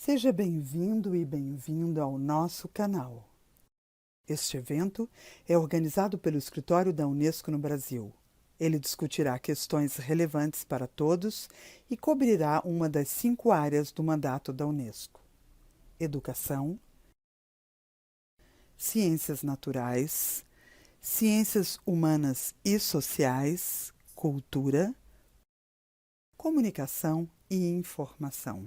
Seja bem-vindo e bem-vinda ao nosso canal. Este evento é organizado pelo Escritório da UNESCO no Brasil. Ele discutirá questões relevantes para todos e cobrirá uma das 5 áreas do mandato da UNESCO: educação, ciências naturais, ciências humanas e sociais, cultura, comunicação e informação.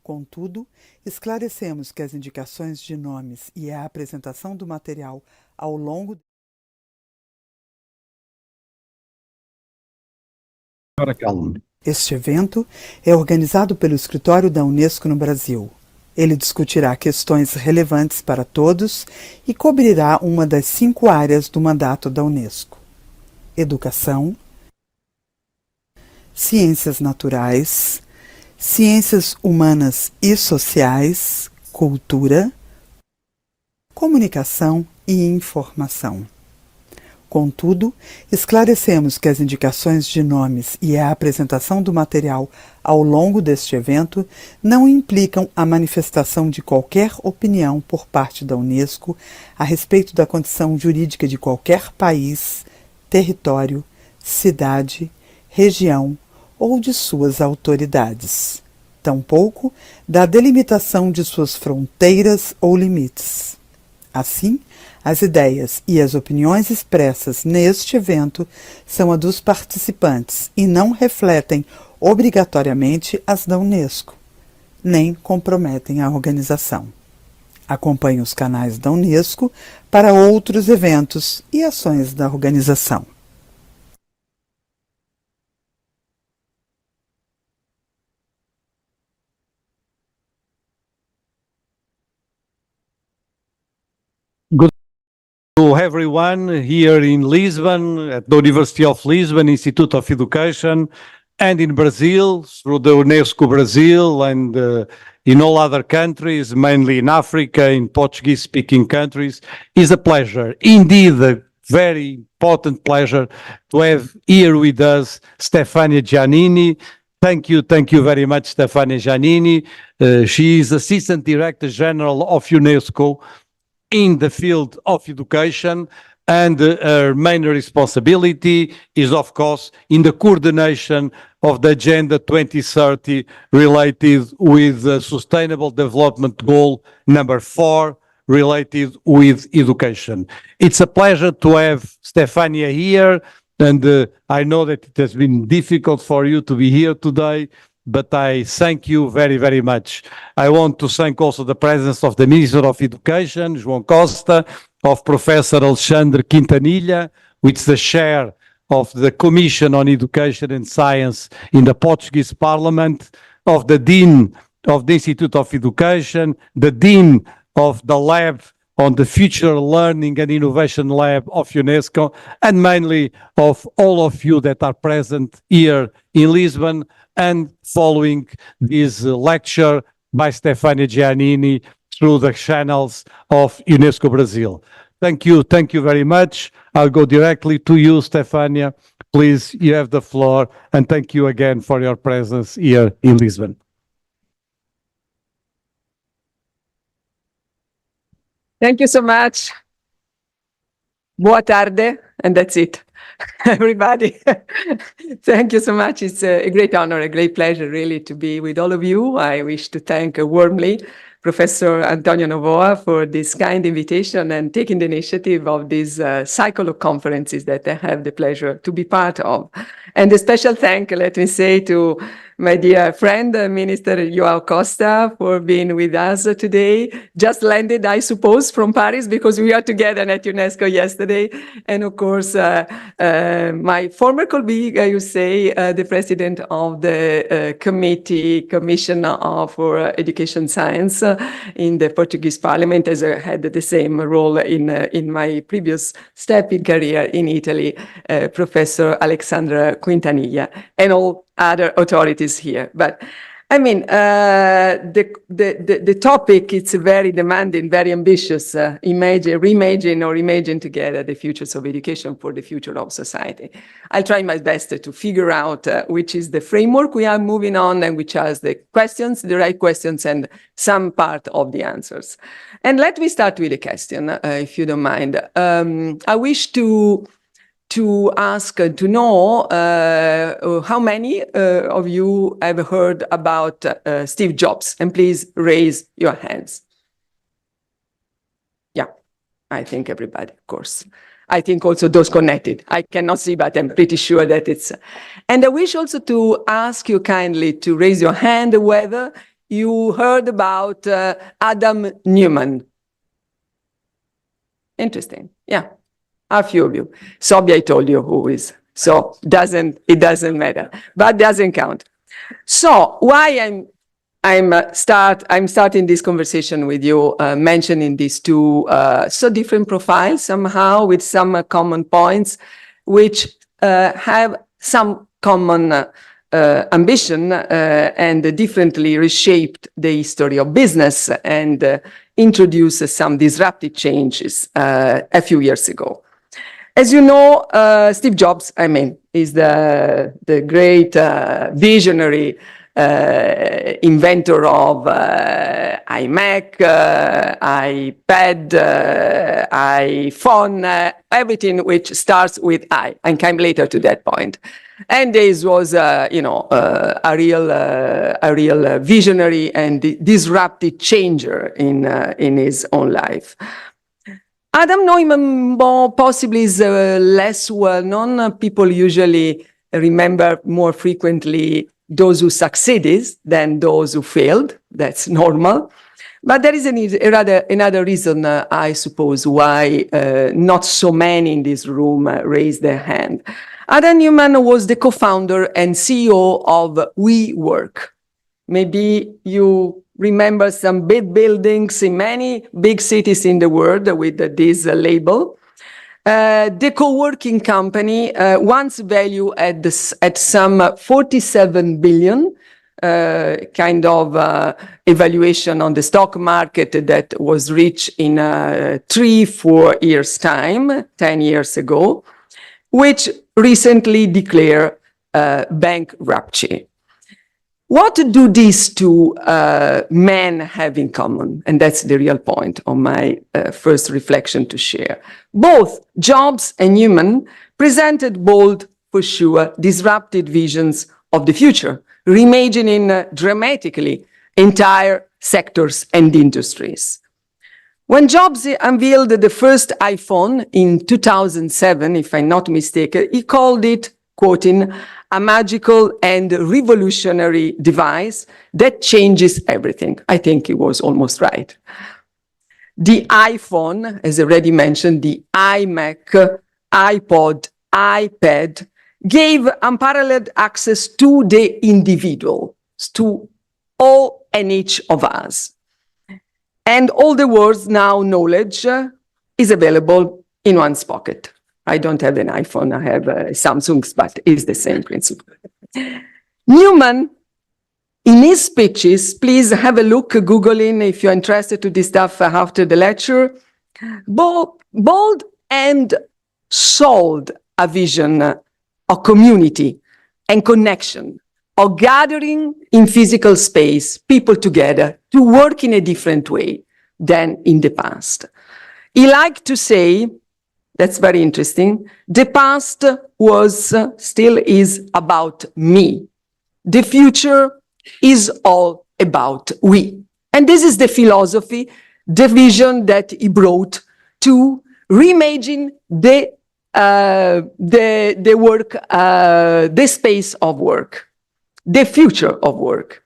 Contudo, esclarecemos que as indicações de nomes e a apresentação do material ao longo Este evento é organizado pelo Escritório da UNESCO no Brasil. Ele discutirá questões relevantes para todos e cobrirá uma das 5 áreas do mandato da UNESCO: educação, ciências naturais, ciências humanas e sociais, cultura, comunicação e informação. Contudo, esclarecemos que as indicações de nomes e a apresentação do material ao longo deste evento não implicam a manifestação de qualquer opinião por parte da UNESCO a respeito da condição jurídica de qualquer país, território, cidade, região ou de suas autoridades, tampouco da delimitação de suas fronteiras ou limites. Assim, as ideias e as opiniões expressas neste evento são a dos participantes e não refletem obrigatoriamente as da UNESCO, nem comprometem a organização. Acompanhe os canais da UNESCO para outros eventos e ações da organização. Good to everyone here in Lisbon, at the University of Lisbon, Institute of Education, and in Brazil, through the UNESCO Brazil, and in all other countries, mainly in Africa, in Portuguese-speaking countries. It's a pleasure, indeed a very important pleasure, to have here with us Stefania Giannini. Thank you very much, Stefania Giannini. She is Assistant Director General of UNESCO in the field of education, and her main responsibility is, of course, in the coordination of the Agenda 2030 related with the Sustainable Development Goal number 4, related with education. It's a pleasure to have Stefania here, and I know that it has been difficult for you to be here today, but I thank you very, very much. I want to thank also the presence of the Minister of Education, João Costa, of Professor Alexandre Quintanilha, which is the chair of the Commission on Education and Science in the Portuguese Parliament, of the Dean of the Institute of Education, the Dean of the Lab on the Future Learning and Innovation Lab of UNESCO, and mainly of all of you that are present here in Lisbon and following this lecture by Stefania Giannini through the channels of UNESCO Brazil. Thank you very much. I'll go directly to you, Stefania. Please, you have the floor, and thank you again for your presence here in Lisbon. Thank you so much. Boa tarde, and that's it. Everybody, thank you so much. It's a great honor, a great pleasure, really, to be with all of you. I wish to thank warmly Professor Antonio Novoa for this kind invitation and taking the initiative of this cycle of conferences that I have the pleasure to be part of. And a special thank, let me say, to my dear friend, Minister João Costa, for being with us today. Just landed, I suppose, from Paris, because we are together at UNESCO yesterday. And of course, my former colleague, I would say, the president of the Commission for Education Science in the Portuguese Parliament, as I had the same role in my previous step in career in Italy, Professor Alexandra Quintanilla, and all other authorities here. But I mean, the topic, it's very demanding, very ambitious. Reimagine together the futures of education for the future of society. I'll try my best to figure out which is the framework we are moving on and which has the questions, the right questions, and some part of the answers. And let me start with a question, if you don't mind. I wish to ask to know how many of you have heard about Steve Jobs, and please raise your hands. Yeah, I think everybody, of course. I think also those connected. I cannot see, but I'm pretty sure that it's. And I wish also to ask you kindly to raise your hand whether you heard about Adam Newman. Interesting, yeah. A few of you. Sobia, I told you who is. So it doesn't matter, but doesn't count. So why I'm starting this conversation with you, mentioning these two so different profiles somehow with some common points, which have some common ambition and differently reshaped the history of business and introduced some disruptive changes a few years ago. As you know, Steve Jobs, is the great visionary inventor of iMac, iPad, iPhone, everything which starts with I, and came later to that point. And this was, a real visionary and disruptive changer in his own life. Adam Neumann possibly is less well-known. People usually remember more frequently those who succeeded than those who failed. That's normal. But there is another reason, I suppose, why not so many in this room raised their hand. Adam Neumann was the co-founder and CEO of WeWork. Maybe you remember some big buildings in many big cities in the world with this label. The co-working company, once valued at some 47 billion, kind of evaluation on the stock market that was reached in 3-4 years' time, 10 years ago, which recently declared bankruptcy. What do these two men have in common? And that's the real point of my first reflection to share. Both Jobs and Newman presented bold, for sure, disruptive visions of the future, reimagining dramatically entire sectors and industries. When Jobs unveiled the first iPhone in 2007, if I'm not mistaken, he called it, quoting, a magical and revolutionary device that changes everything. I think he was almost right. The iPhone, as already mentioned, the iMac, iPod, iPad, gave unparalleled access to the individual, to all and each of us. And all the world's now knowledge is available in one's pocket. I don't have an iPhone, I have Samsung's, but it's the same principle. Newman, in his speeches, please have a look, Googling if you're interested to this stuff after the lecture, bold and sold a vision of community and connection, of gathering in physical space, people together to work in a different way than in the past. He liked to say, that's very interesting, the past was, still is about me. The future is all about we. And this is the philosophy, the vision that he brought to reimagine the work, the space of work, the future of work.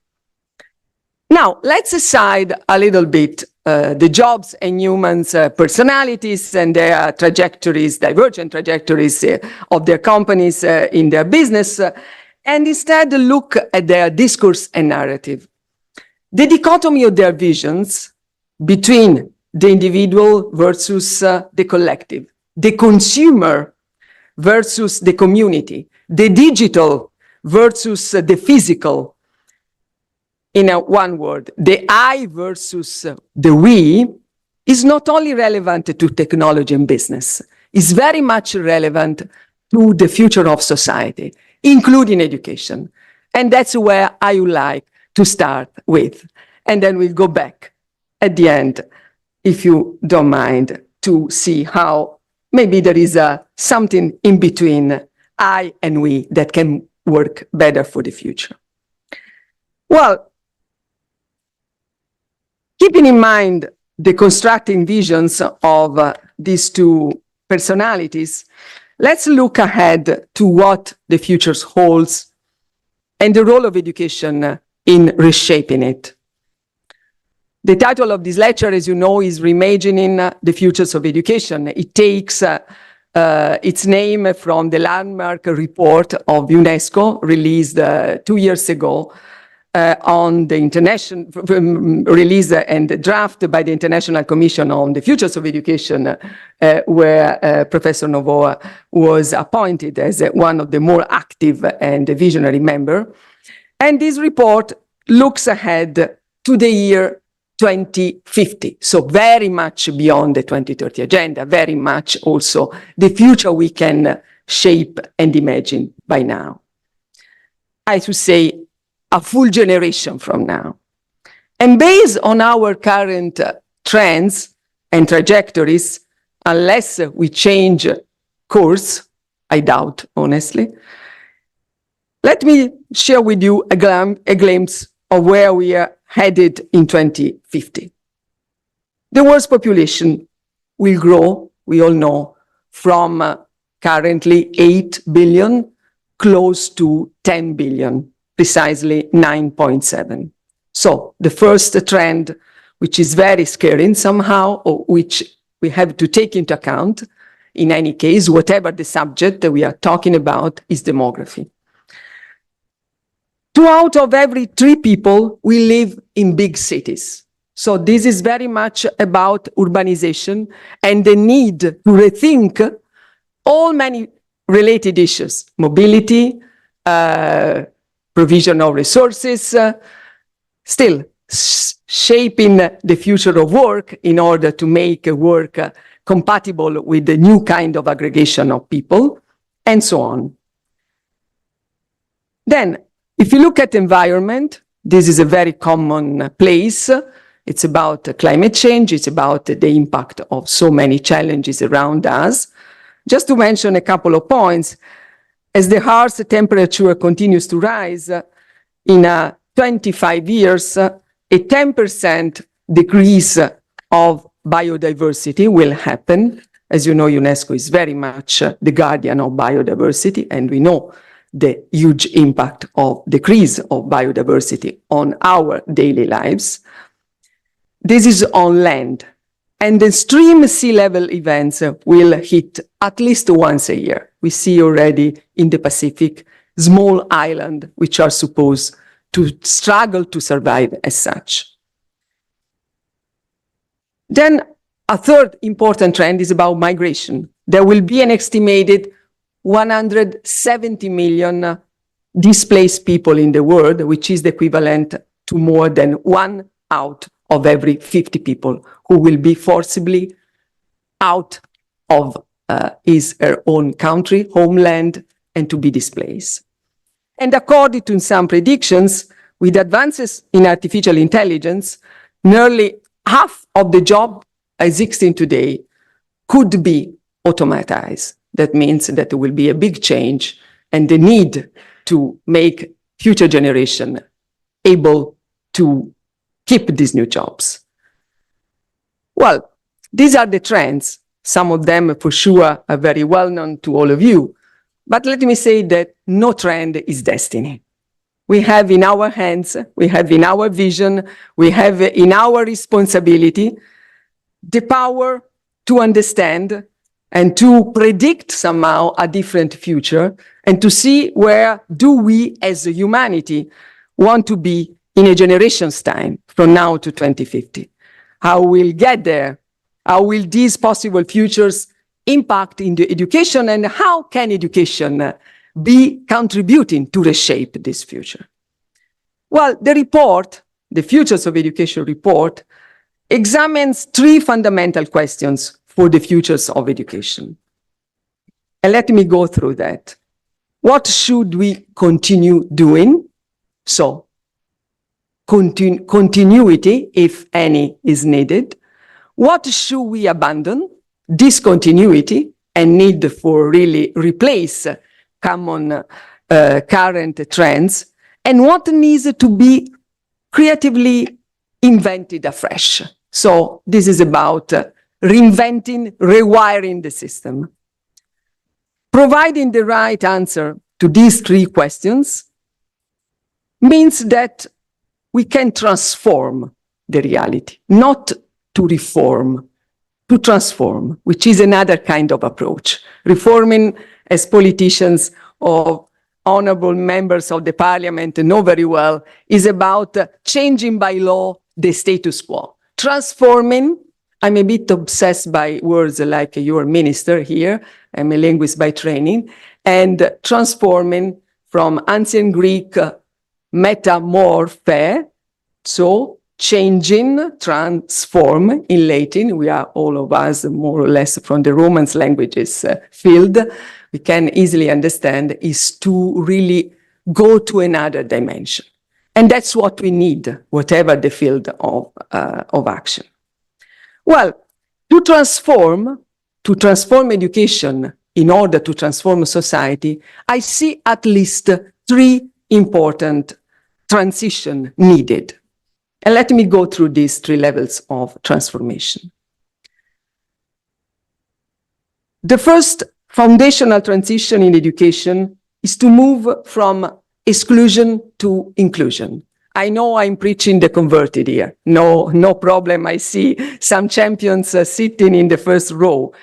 Now, let's aside a little bit the Jobs and Newman's personalities and their trajectories, divergent trajectories of their companies in their business, and instead look at their discourse and narrative. The dichotomy of their visions between the individual versus the collective, the consumer versus the community, the digital versus the physical, in one word, the I versus the we is not only relevant to technology and business, it's very much relevant to the future of society, including education. And that's where I would like to start with. And then we'll go back at the end, if you don't mind, to see how maybe there is something in between I and we that can work better for the future. Well, keeping in mind the constructing visions of these two personalities, let's look ahead to what the future holds and the role of education in reshaping it. The title of this lecture, as you know, is Reimagining the Futures of Education. It takes its name from the landmark report of UNESCO released 2 years ago on the international release and draft by the International Commission on the Futures of Education, where Professor Novoa was appointed as one of the more active and visionary member. And this report looks ahead to the year 2050, so very much beyond the 2030 agenda, very much also the future we can shape and imagine by now. I should say a full generation from now. And based on our current trends and trajectories, unless we change course, I doubt, honestly, let me share with you a glimpse of where we are headed in 2050. The world's population will grow, we all know, from currently 8 billion close to 10 billion, precisely 9.7. So the first trend, which is very scary somehow, or which we have to take into account, in any case, whatever the subject that we are talking about, is demography. 2 out of every 3 people will live in big cities. So this is very much about urbanization and the need to rethink all many related issues, mobility, provision of resources, still shaping the future of work in order to make work compatible with the new kind of aggregation of people, and so on. Then, if you look at environment, this is a very common place. It's about climate change. It's about the impact of so many challenges around us. Just to mention a couple of points, as the Earth's temperature continues to rise, in 25 years, a 10% decrease of biodiversity will happen. As you know, UNESCO is very much the guardian of biodiversity, and we know the huge impact of decrease of biodiversity on our daily lives. This is on land, and extreme sea level events will hit at least once a year. We see already in the Pacific small islands which are supposed to struggle to survive as such. Then a third important trend is about migration. There will be an estimated 170 million displaced people in the world, which is the equivalent to more than 1 out of every 50 people who will be forcibly out of his or her own country, homeland, and to be displaced. And according to some predictions, with advances in artificial intelligence, nearly half of the jobs existing today could be automatized. That means that there will be a big change and the need to make future generation able to keep these new jobs. Well, these are the trends. Some of them for sure are very well known to all of you. But let me say that no trend is destiny. We have in our hands, we have in our vision, we have in our responsibility the power to understand and to predict somehow a different future, and to see where do we as a humanity want to be in a generation's time, from now to 2050. How we'll get there, how will these possible futures impact in the education, and how can education be contributing to reshape this future? Well, the report the Futures of Education report, examines three fundamental questions for the futures of education. And let me go through that. What should we continue doing? So, continuity, if any, is needed. What should we abandon? Discontinuity, and need for really replace common current trends. And what needs to be creatively invented afresh. So this is about reinventing, rewiring the system. Providing the right answer to these three questions means that we can transform the reality, not to reform, to transform, which is another kind of approach. Reforming, as politicians or honorable members of the parliament know very well, is about changing by law the status quo. Transforming, I'm a bit obsessed by words like your minister here, I'm a linguist by training, and transforming from ancient Greek metamorphe, so changing, transform in Latin. We are all of us more or less from the Romance languages field. We can easily understand is to really go to another dimension. And that's what we need, whatever the field of action. Well, to transform education in order to transform society, I see at least three important transitions needed. And let me go through these three levels of transformation. The first foundational transition in education is to move from exclusion to inclusion. I know I'm preaching the converted here. No problem. I see some champions sitting in the first row.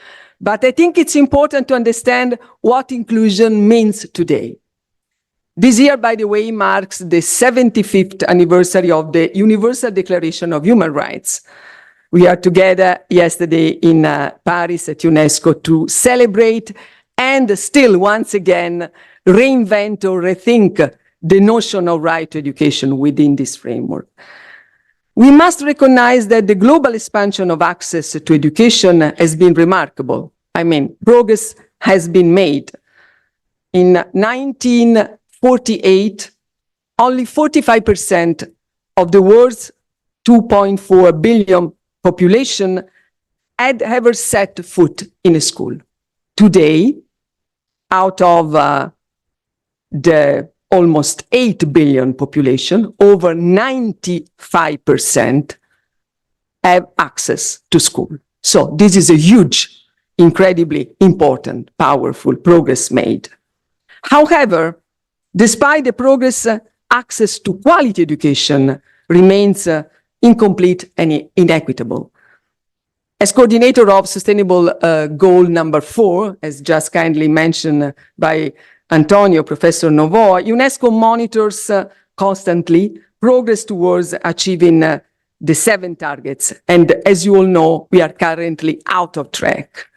But I think it's important to understand what inclusion means today. This year, by the way, marks the 75th anniversary of the Universal Declaration of Human Rights. We are together yesterday in Paris at UNESCO to celebrate and still once again reinvent or rethink the notion of right to education within this framework. We must recognize that the global expansion of access to education has been remarkable. I mean, progress has been made. In 1948, only 45% of the world's 2.4 billion population had ever set foot in a school. Today, out of the almost 8 billion population, over 95% have access to school. So this is a huge, incredibly important, powerful progress made. However, despite the progress, access to quality education remains incomplete and inequitable. As coordinator of Sustainable Goal number 4, as just kindly mentioned by Antonio, Professor Novoa, UNESCO monitors constantly progress towards achieving the 7 targets. And as you all know, we are currently out of track.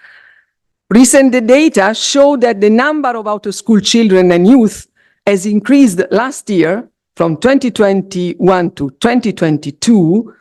Recent data show that the number of out-of-school children and youth has increased last year from 2021 to 2022,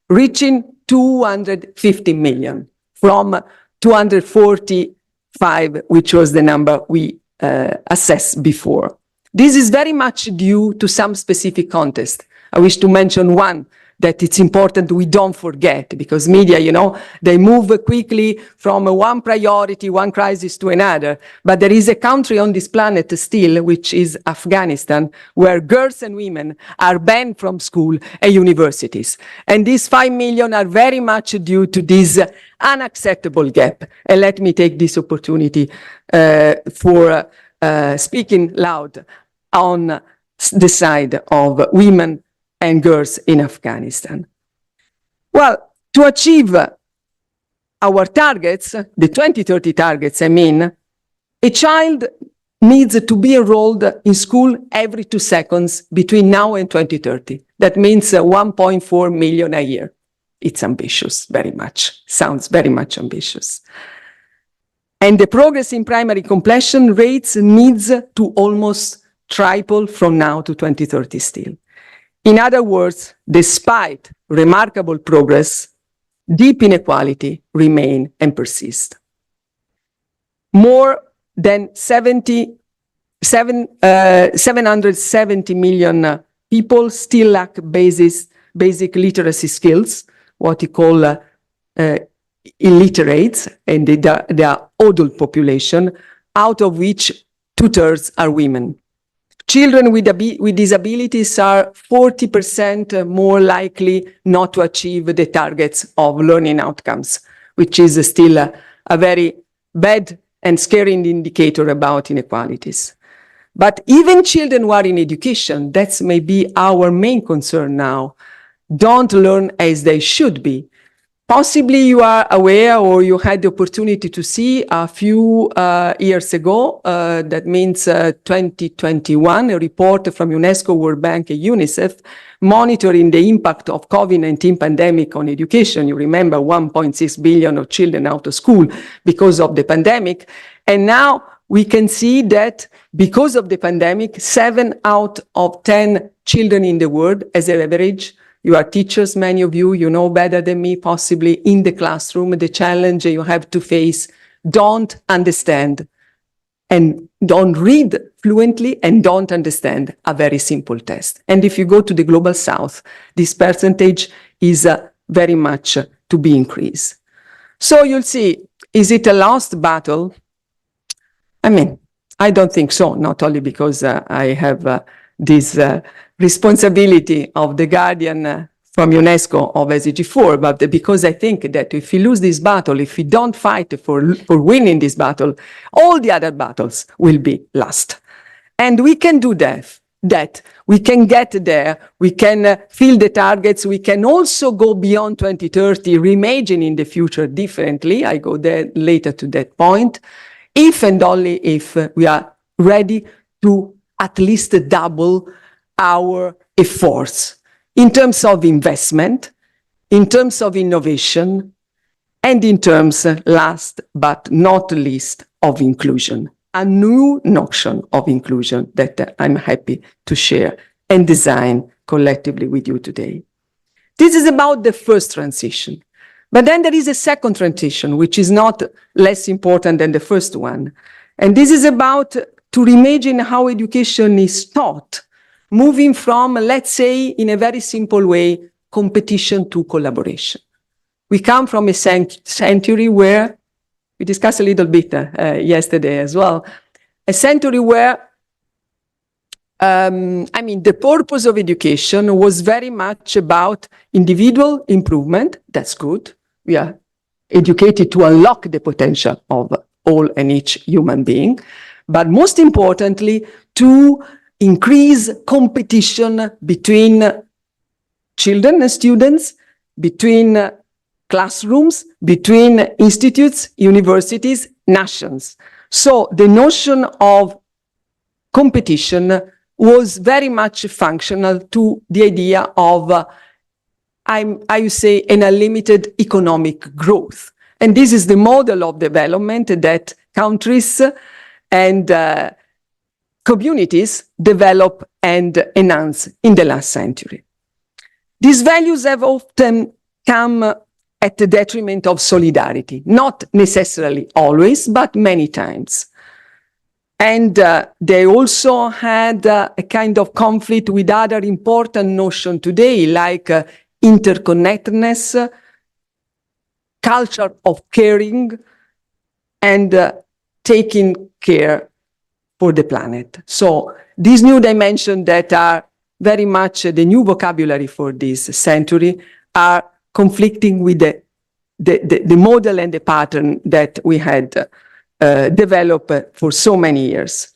reaching 250 million from 245, which was the number we assessed before. This is very much due to some specific context. I wish to mention one that it's important we don't forget, because media, you know, they move quickly from one priority, one crisis to another. But there is a country on this planet still, which is Afghanistan, where girls and women are banned from school and universities. And these 5 million are very much due to this unacceptable gap. And let me take this opportunity for speaking loud on the side of women and girls in Afghanistan. Well, to achieve our targets, the 2030 targets, I mean, a child needs to be enrolled in school every 2 seconds between now and 2030. That means 1.4 million a year. It's ambitious, very much. Sounds very much ambitious. And the progress in primary completion rates needs to almost triple from now to 2030 still. In other words, despite remarkable progress, deep inequality remain and persist. More than 770 million people still lack basic literacy skills, what we call illiterates, and they are adult population, out of which 2/3 are women. Children with disabilities are 40% more likely not to achieve the targets of learning outcomes, which is still a very bad and scary indicator about inequalities. But even children who are in education, that's maybe our main concern now, don't learn as they should be. Possibly you are aware or you had the opportunity to see a few years ago, that means 2021, a report from UNESCO, World Bank and UNICEF monitoring the impact of COVID-19 pandemic on education. You remember 1.6 billion of children out of school because of the pandemic. And now we can see that because of the pandemic, 7 out of 10 children in the world, as an average, you are teachers, many of you, you know better than me, possibly in the classroom, the challenge you have to face, don't understand and don't read fluently and don't understand a very simple test. And if you go to the Global South, this percentage is very much to be increased. So you'll see, is it a lost battle? I mean, I don't think so, not only because I have this responsibility of the guardian from UNESCO of SDG4, but because I think that if we lose this battle, if we don't fight for winning this battle, all the other battles will be lost. And we can do that. We can get there, we can fill the targets, we can also go beyond 2030, reimagining the future differently. I go there later to that point, if and only if we are ready to at least double our efforts in terms of investment, in terms of innovation, and in terms, last but not least, of inclusion. A new notion of inclusion that I'm happy to share and design collectively with you today. This is about the first transition. But then there is a second transition, which is not less important than the first one. And this is about to reimagine how education is taught, moving from, let's say, in a very simple way, competition to collaboration. We come from a century where, we discussed a little bit yesterday as well, a century where, the purpose of education was very much about individual improvement. That's good. We are educated to unlock the potential of all and each human being. But most importantly, to increase competition between children and students, between classrooms, between institutes, universities, nations. So the notion of competition was very much functional to the idea of, I would say, an unlimited economic growth. And this is the model of development that countries and communities develop and enhance in the last century. These values have often come at the detriment of solidarity, not necessarily always, but many times. And they also had a kind of conflict with other important notions today, like interconnectedness, culture of caring, and taking care for the planet. So these new dimensions that are very much the new vocabulary for this century are conflicting with the model and the pattern that we had developed for so many years.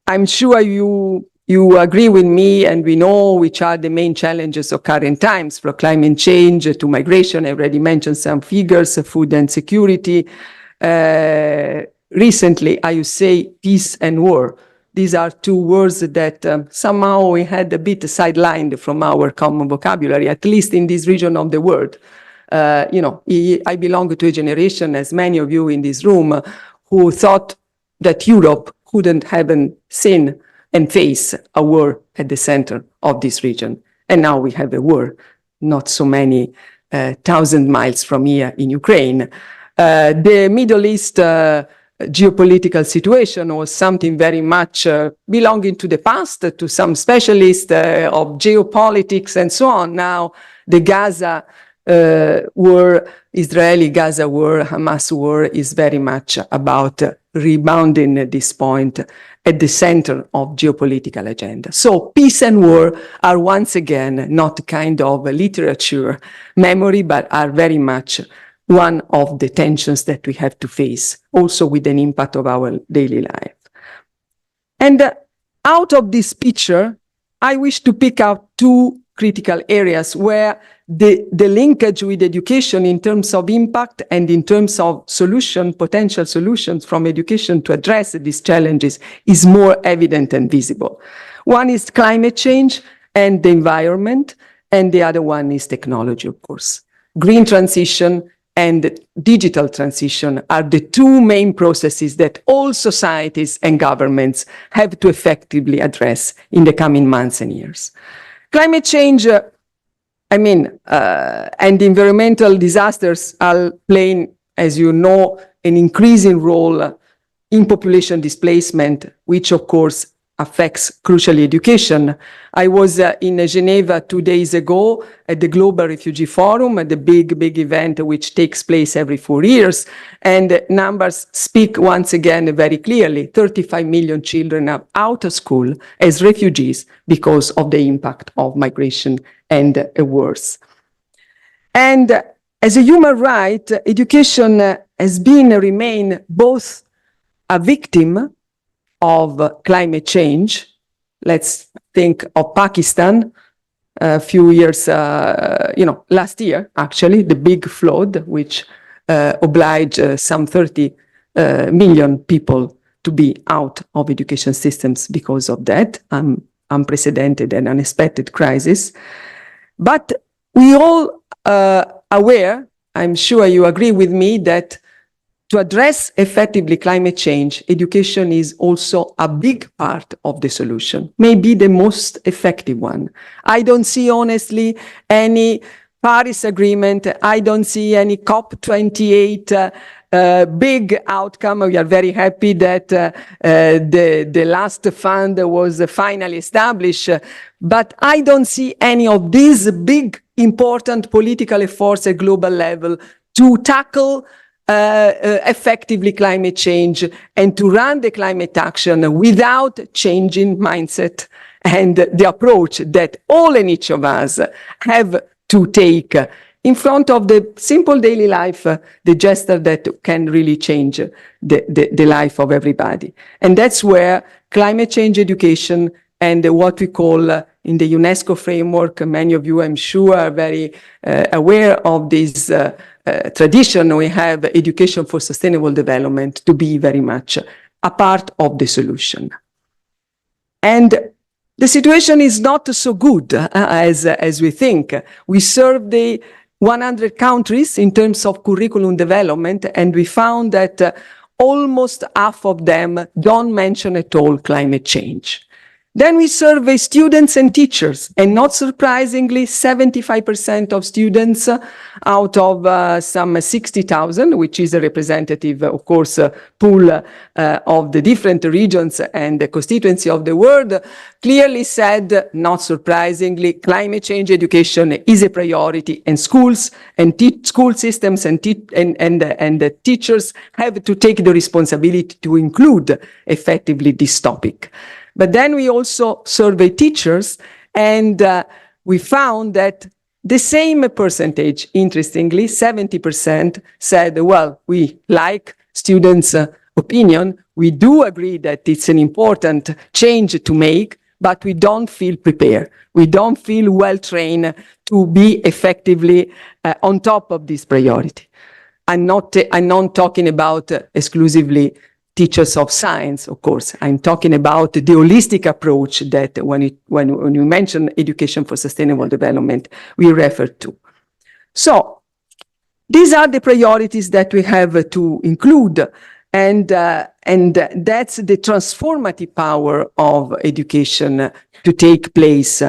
I'm sure you agree with me, and we know which are the main challenges of current times, from climate change to migration. I already mentioned some figures, food and security. Recently, I would say peace and war. These are two words that somehow we had a bit sidelined from our common vocabulary, at least in this region of the world. I belong to a generation, as many of you in this room, who thought that Europe couldn't have seen and face a war at the center of this region. And now we have a war, not so many 1,000 miles from here in Ukraine. The Middle East geopolitical situation was something very much belonging to the past, to some specialists of geopolitics and so on. Now the Gaza war, Israeli Gaza war, Hamas war is very much about rebounding at this point at the center of geopolitical agenda. So peace and war are once again not kind of literature memory, but are very much one of the tensions that we have to face, also with an impact of our daily life. And out of this picture, I wish to pick out two critical areas where the linkage with education in terms of impact and in terms of potential solutions from education to address these challenges is more evident and visible. One is climate change and the environment, and the other one is technology, of course. Green transition and digital transition are the two main processes that all societies and governments have to effectively address in the coming months and years. Climate change, and environmental disasters are playing, as you know, an increasing role in population displacement, which of course affects crucially education. I was in Geneva 2 days ago at the Global Refugee Forum, at the big event which takes place every 4 years. And numbers speak once again very clearly. 35 million children are out of school as refugees because of the impact of migration and wars. And as a human right, education has been and remain both a victim of climate change. Let's think of Pakistan a few years, last year, actually, the big flood, which obliged some 30 million people to be out of education systems because of that, unprecedented and unexpected crisis. But we all aware, I'm sure you agree with me, that to address effectively climate change, education is also a big part of the solution, maybe the most effective one. I don't see, honestly, any Paris Agreement. I don't see any COP28 big outcome. We are very happy that the last fund was finally established, but I don't see any of these big, important political efforts at global level to tackle effectively climate change and to run the climate action without changing mindset and the approach that all and each of us have to take in front of the simple daily life, the gesture that can really change the life of everybody. And that's where climate change education and what we call in the UNESCO framework, many of you, I'm sure, are very aware of this tradition. We have education for sustainable development to be very much a part of the solution. And the situation is not so good as we think. We serve the 100 countries in terms of curriculum development, and we found that almost half of them don't mention at all climate change. Then we survey students and teachers, and not surprisingly, 75% of students out of some 60,000, which is a representative, of course, pool of the different regions and the constituency of the world, clearly said, not surprisingly, climate change education is a priority, and schools and school systems and the teachers have to take the responsibility to include effectively this topic. But then we also survey teachers, and we found that the same percentage, interestingly, 70% said, well, we like students' opinion. We do agree that it's an important change to make, but we don't feel prepared. We don't feel well trained to be effectively on top of this priority. I'm not talking about exclusively teachers of science, of course. I'm talking about the holistic approach that when you mention education for sustainable development, we refer to. So these are the priorities that we have to include. And that's the transformative power of education to take place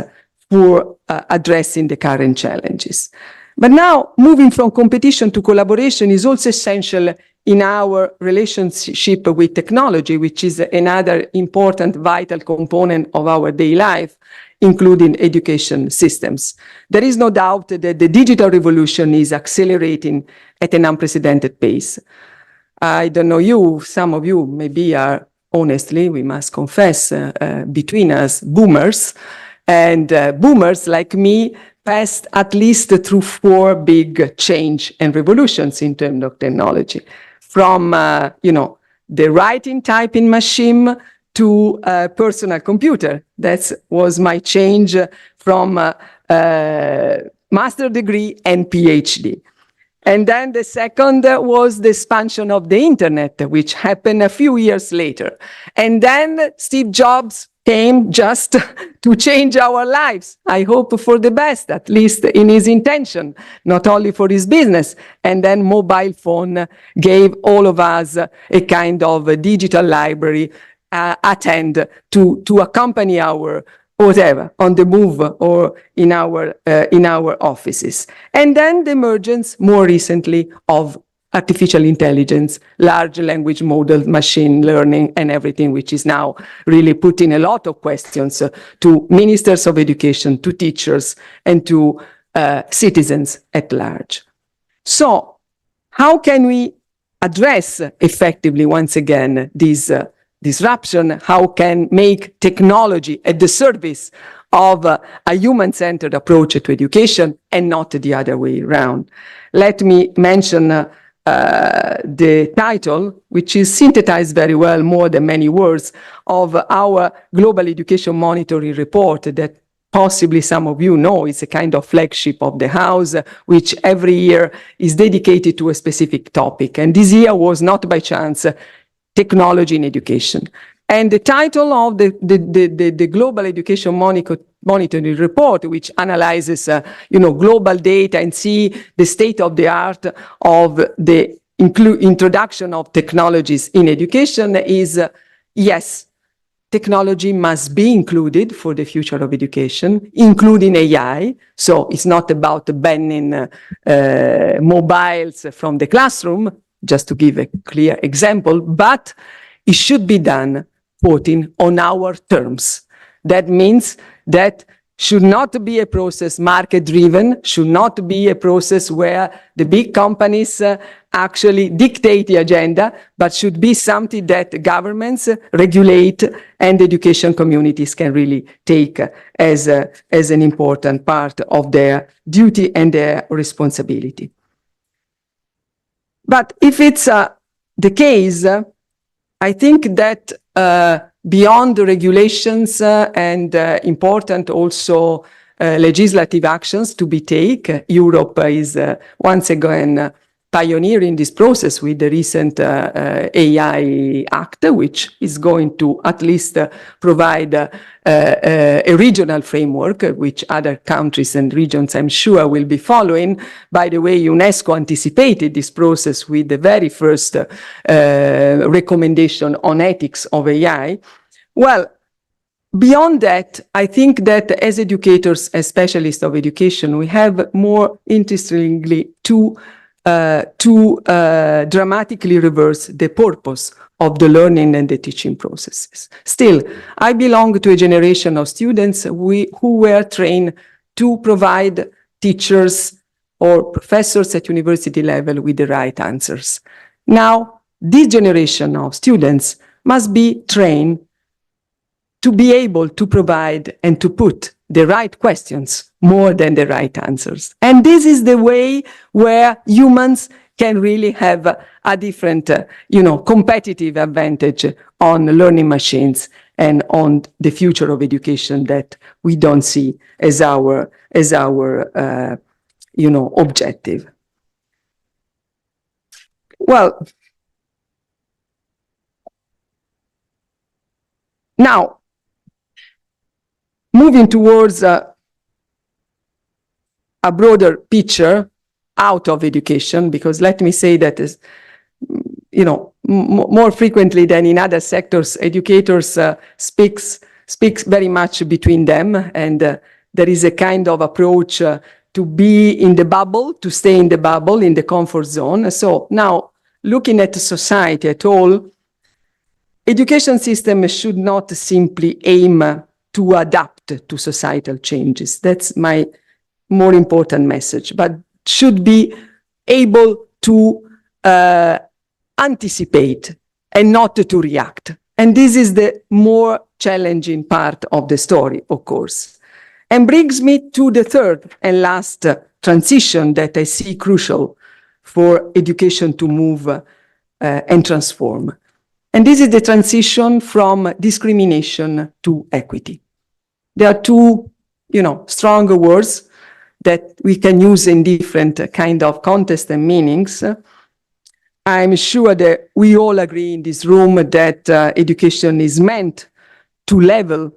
for addressing the current challenges. But now, moving from competition to collaboration is also essential in our relationship with technology, which is another important, vital component of our daily life, including education systems. There is no doubt that the digital revolution is accelerating at an unprecedented pace. I don't know you, some of you maybe are, honestly, we must confess, between us, boomers. And boomers like me passed at least through 4 big change and revolutions in terms of technology. From, the writing typing machine to a personal computer. That was my change from master degree and PhD. And then the second was the expansion of the internet, which happened a few years later. And then Steve Jobs came just to change our lives. I hope for the best, at least in his intention, not only for his business. And then mobile phone gave all of us a kind of a digital library at hand to accompany our whatever, on the move or in our offices. And then the emergence, more recently, of artificial intelligence, large language model, machine learning, and everything, which is now really putting a lot of questions to ministers of education, to teachers, and to citizens at large. So how can we address effectively, once again, this disruption? How can make technology at the service of a human-centered approach to education and not the other way around? Let me mention the title, which is synthesized very well, more than many words, of our Global Education Monitoring Report that possibly some of you know. It's a kind of flagship of the house, which every year is dedicated to a specific topic. And this year was not by chance technology in education. And the title of the Global Education Monitoring Report, which analyzes global data and see the state of the art of the introduction of technologies in education, is yes, technology must be included for the future of education, including AI. So it's not about banning mobiles from the classroom, just to give a clear example, but it should be done, quoting, on our terms. That means that should not be a process market-driven, should not be a process where the big companies actually dictate the agenda, but should be something that governments regulate and education communities can really take as an important part of their duty and their responsibility. But if it's the case, I think that beyond the regulations and important also legislative actions to be taken, Europe is once again pioneering this process with the recent AI Act, which is going to at least provide a regional framework, which other countries and regions, I'm sure, will be following. By the way, UNESCO anticipated this process with the very first recommendation on ethics of AI. Well, beyond that, I think that as educators, as specialists of education, we have more interestingly to dramatically reverse the purpose of the learning and the teaching processes. Still, I belong to a generation of students who were trained to provide teachers or professors at university level with the right answers. Now, this generation of students must be trained to be able to provide and to put the right questions more than the right answers. And this is the way where humans can really have a different, competitive advantage on learning machines and on the future of education that we don't see as our objective. Well, now, moving towards a broader picture out of education, because let me say that more frequently than in other sectors, educators speaks very much between them, and there is a kind of approach to be in the bubble, to stay in the bubble, in the comfort zone. So now, looking at society at all, education system should not simply aim to adapt to societal changes. That's my more important message, but should be able to anticipate and not to react. And this is the more challenging part of the story, of course. And brings me to the third and last transition that I see crucial for education to move and transform. And this is the transition from discrimination to equity. There are two, stronger words that we can use in different kind of context and meanings. I'm sure that we all agree in this room that education is meant to level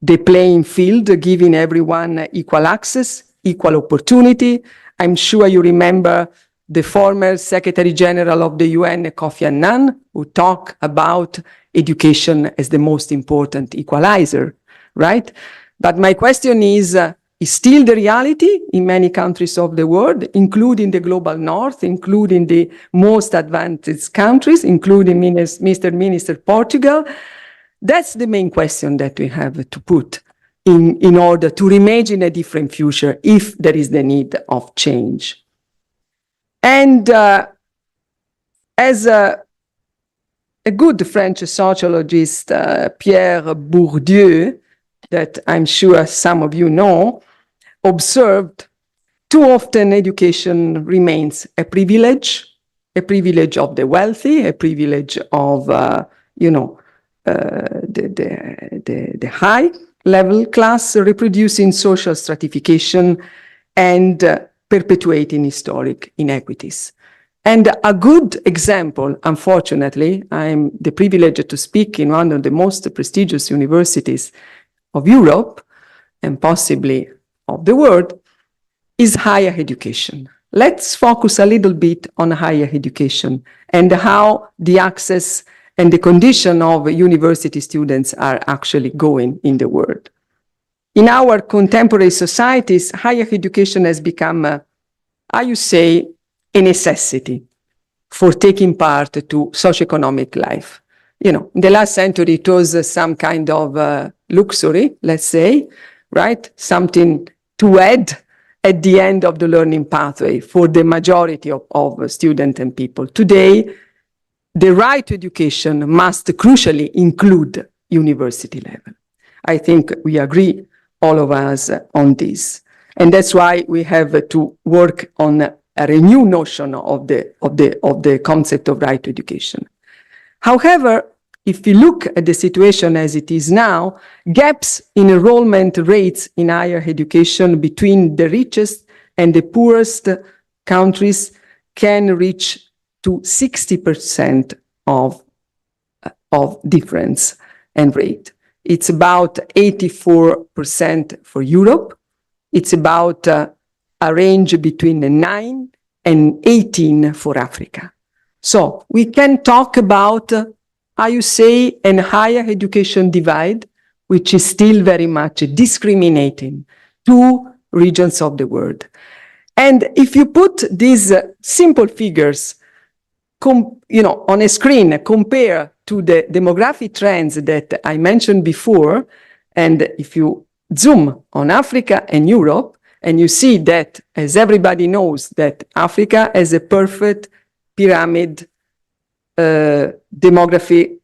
the playing field, giving everyone equal access, equal opportunity. I'm sure you remember the former Secretary General of the UN, Kofi Annan, who talked about education as the most important equalizer, right? But my question is still the reality in many countries of the world, including the global north, including the most advanced countries, including Mr. Minister Portugal? That's the main question that we have to put in order to reimagine a different future if there is the need of change. And as a good French sociologist, Pierre Bourdieu, that I'm sure some of you know, observed, too often education remains a privilege of the wealthy, a privilege of, the high-level class, reproducing social stratification and perpetuating historic inequities. And a good example, unfortunately, I'm the privilege to speak in one of the most prestigious universities of Europe, and possibly of the world, is higher education. Let's focus a little bit on higher education and how the access and the condition of university students are actually going in the world. In our contemporary societies, higher education has become, a necessity for taking part to socioeconomic life. In the last century, it was some kind of luxury, let's say, right? Something to add at the end of the learning pathway for the majority of students and people. Today, the right to education must crucially include university level. I think we agree, all of us, on this. And that's why we have to work on a renewed notion of the concept of right to education. However, if you look at the situation as it is now, gaps in enrollment rates in higher education between the richest and the poorest countries can reach to 60% of difference and rate. It's about 84% for Europe. It's about a range between 9 and 18 for Africa. So we can talk about an higher education divide, which is still very much discriminating two regions of the world. And if you put these simple figures, on a screen, compare to the demographic trends that I mentioned before, and if you zoom on Africa and Europe, and you see that, as everybody knows, that Africa has a perfect pyramid demography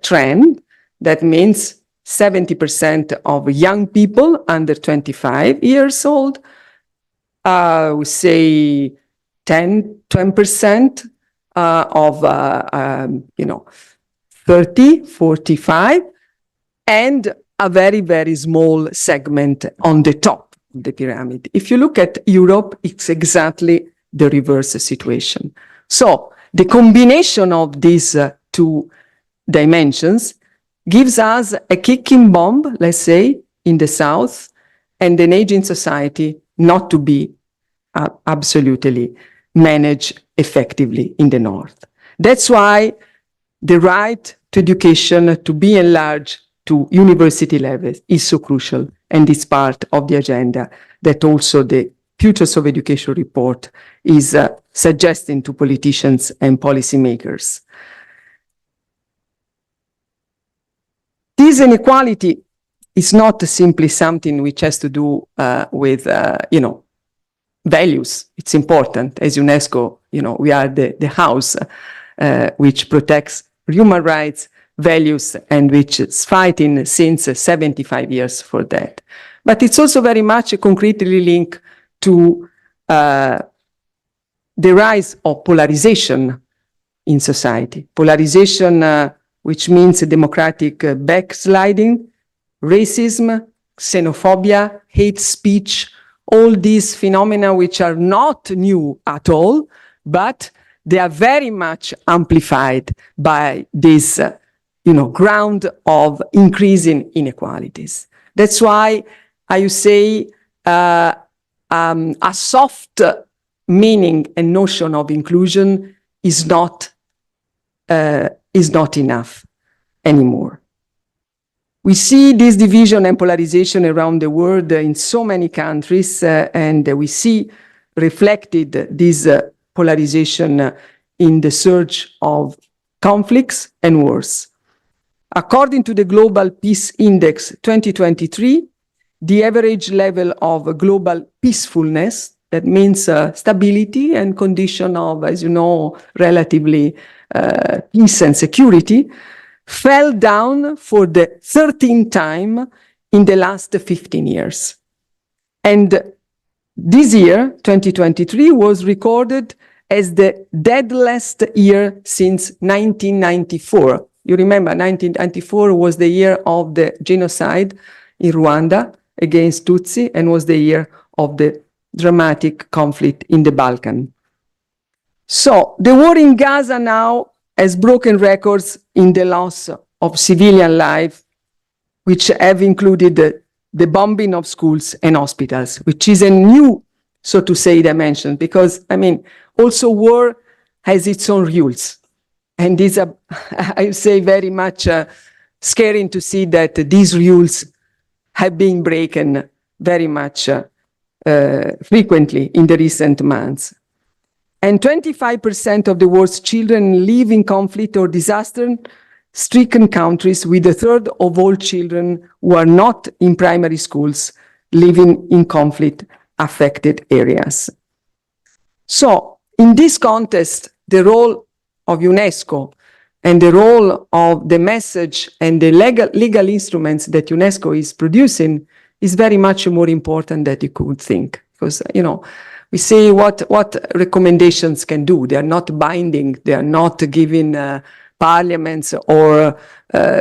trend. That means 70% of young people under 25 years old, we say 10% of 30, 45, and a very, very small segment on the top of the pyramid. If you look at Europe, it's exactly the reverse situation. So the combination of these two dimensions gives us a kicking bomb, let's say, in the south, and an aging society not to be absolutely managed effectively in the north. That's why the right to education to be enlarged to university level is so crucial, and it's part of the agenda that also the Futures of Education report is suggesting to politicians and policymakers. This inequality is not simply something which has to do with, values. It's important. As UNESCO, we are the house which protects human rights, values, and which is fighting since 75 years for that. But it's also very much concretely linked to the rise of polarization in society. Polarization, which means democratic backsliding, racism, xenophobia, hate speech, all these phenomena which are not new at all, but they are very much amplified by this ground of increasing inequalities. That's why I say a soft meaning and notion of inclusion is not enough anymore. We see this division and polarization around the world in so many countries, and we see reflected this polarization in the surge of conflicts and wars. According to the Global Peace Index 2023, the average level of global peacefulness, that means stability and condition of, as you know, relatively peace and security, fell down for the 13th time in the last 15 years. And this year, 2023, was recorded as the deadliest year since 1994. You remember, 1994 was the year of the genocide in Rwanda against Tutsi, and was the year of the dramatic conflict in the Balkans. So the war in Gaza now has broken records in the loss of civilian life, which have included the bombing of schools and hospitals, which is a new, so to say, dimension, because, also war has its own rules. And these are, I say, very much scary to see that these rules have been broken very much frequently in the recent months. And 25% of the world's children live in conflict or disaster-stricken countries, with a third of all children who are not in primary schools living in conflict-affected areas. So, in this context, the role of UNESCO and the role of the message and the legal instruments that UNESCO is producing is very much more important than you could think. Because, we say what recommendations can do. They are not binding. They are not giving parliaments or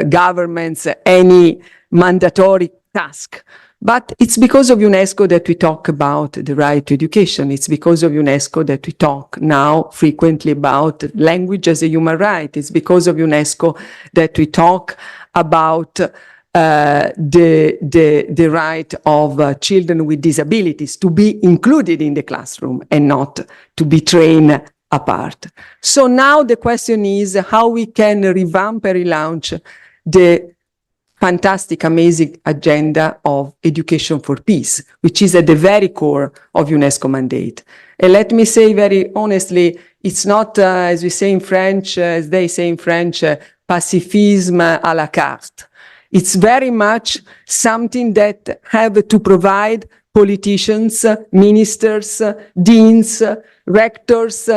governments any mandatory task. But it's because of UNESCO that we talk about the right to education. It's because of UNESCO that we talk now frequently about language as a human right. It's because of UNESCO that we talk about the right of children with disabilities to be included in the classroom and not to be trained apart. So now the question is how we can revamp and relaunch the fantastic, amazing agenda of education for peace, which is at the very core of UNESCO mandate. And let me say very honestly, it's not, as we say in French, as they say in French, pacifisme à la carte. It's very much something that have to provide politicians, ministers, deans, rectors,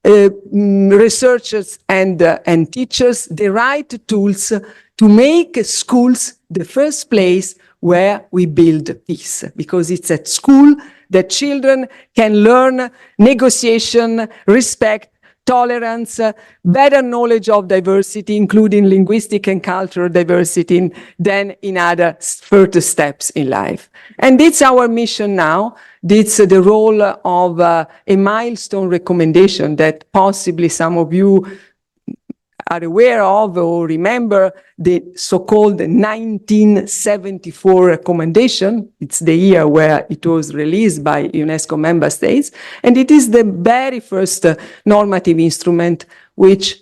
researchers, and teachers the right tools to make schools the first place where we build peace. Because it's at school that children can learn negotiation, respect, tolerance, better knowledge of diversity, including linguistic and cultural diversity, than in other further steps in life. And it's our mission now. It's the role of a milestone recommendation that possibly some of you are aware of or remember the so-called 1974 recommendation. It's the year where it was released by UNESCO member states, and it is the very first normative instrument which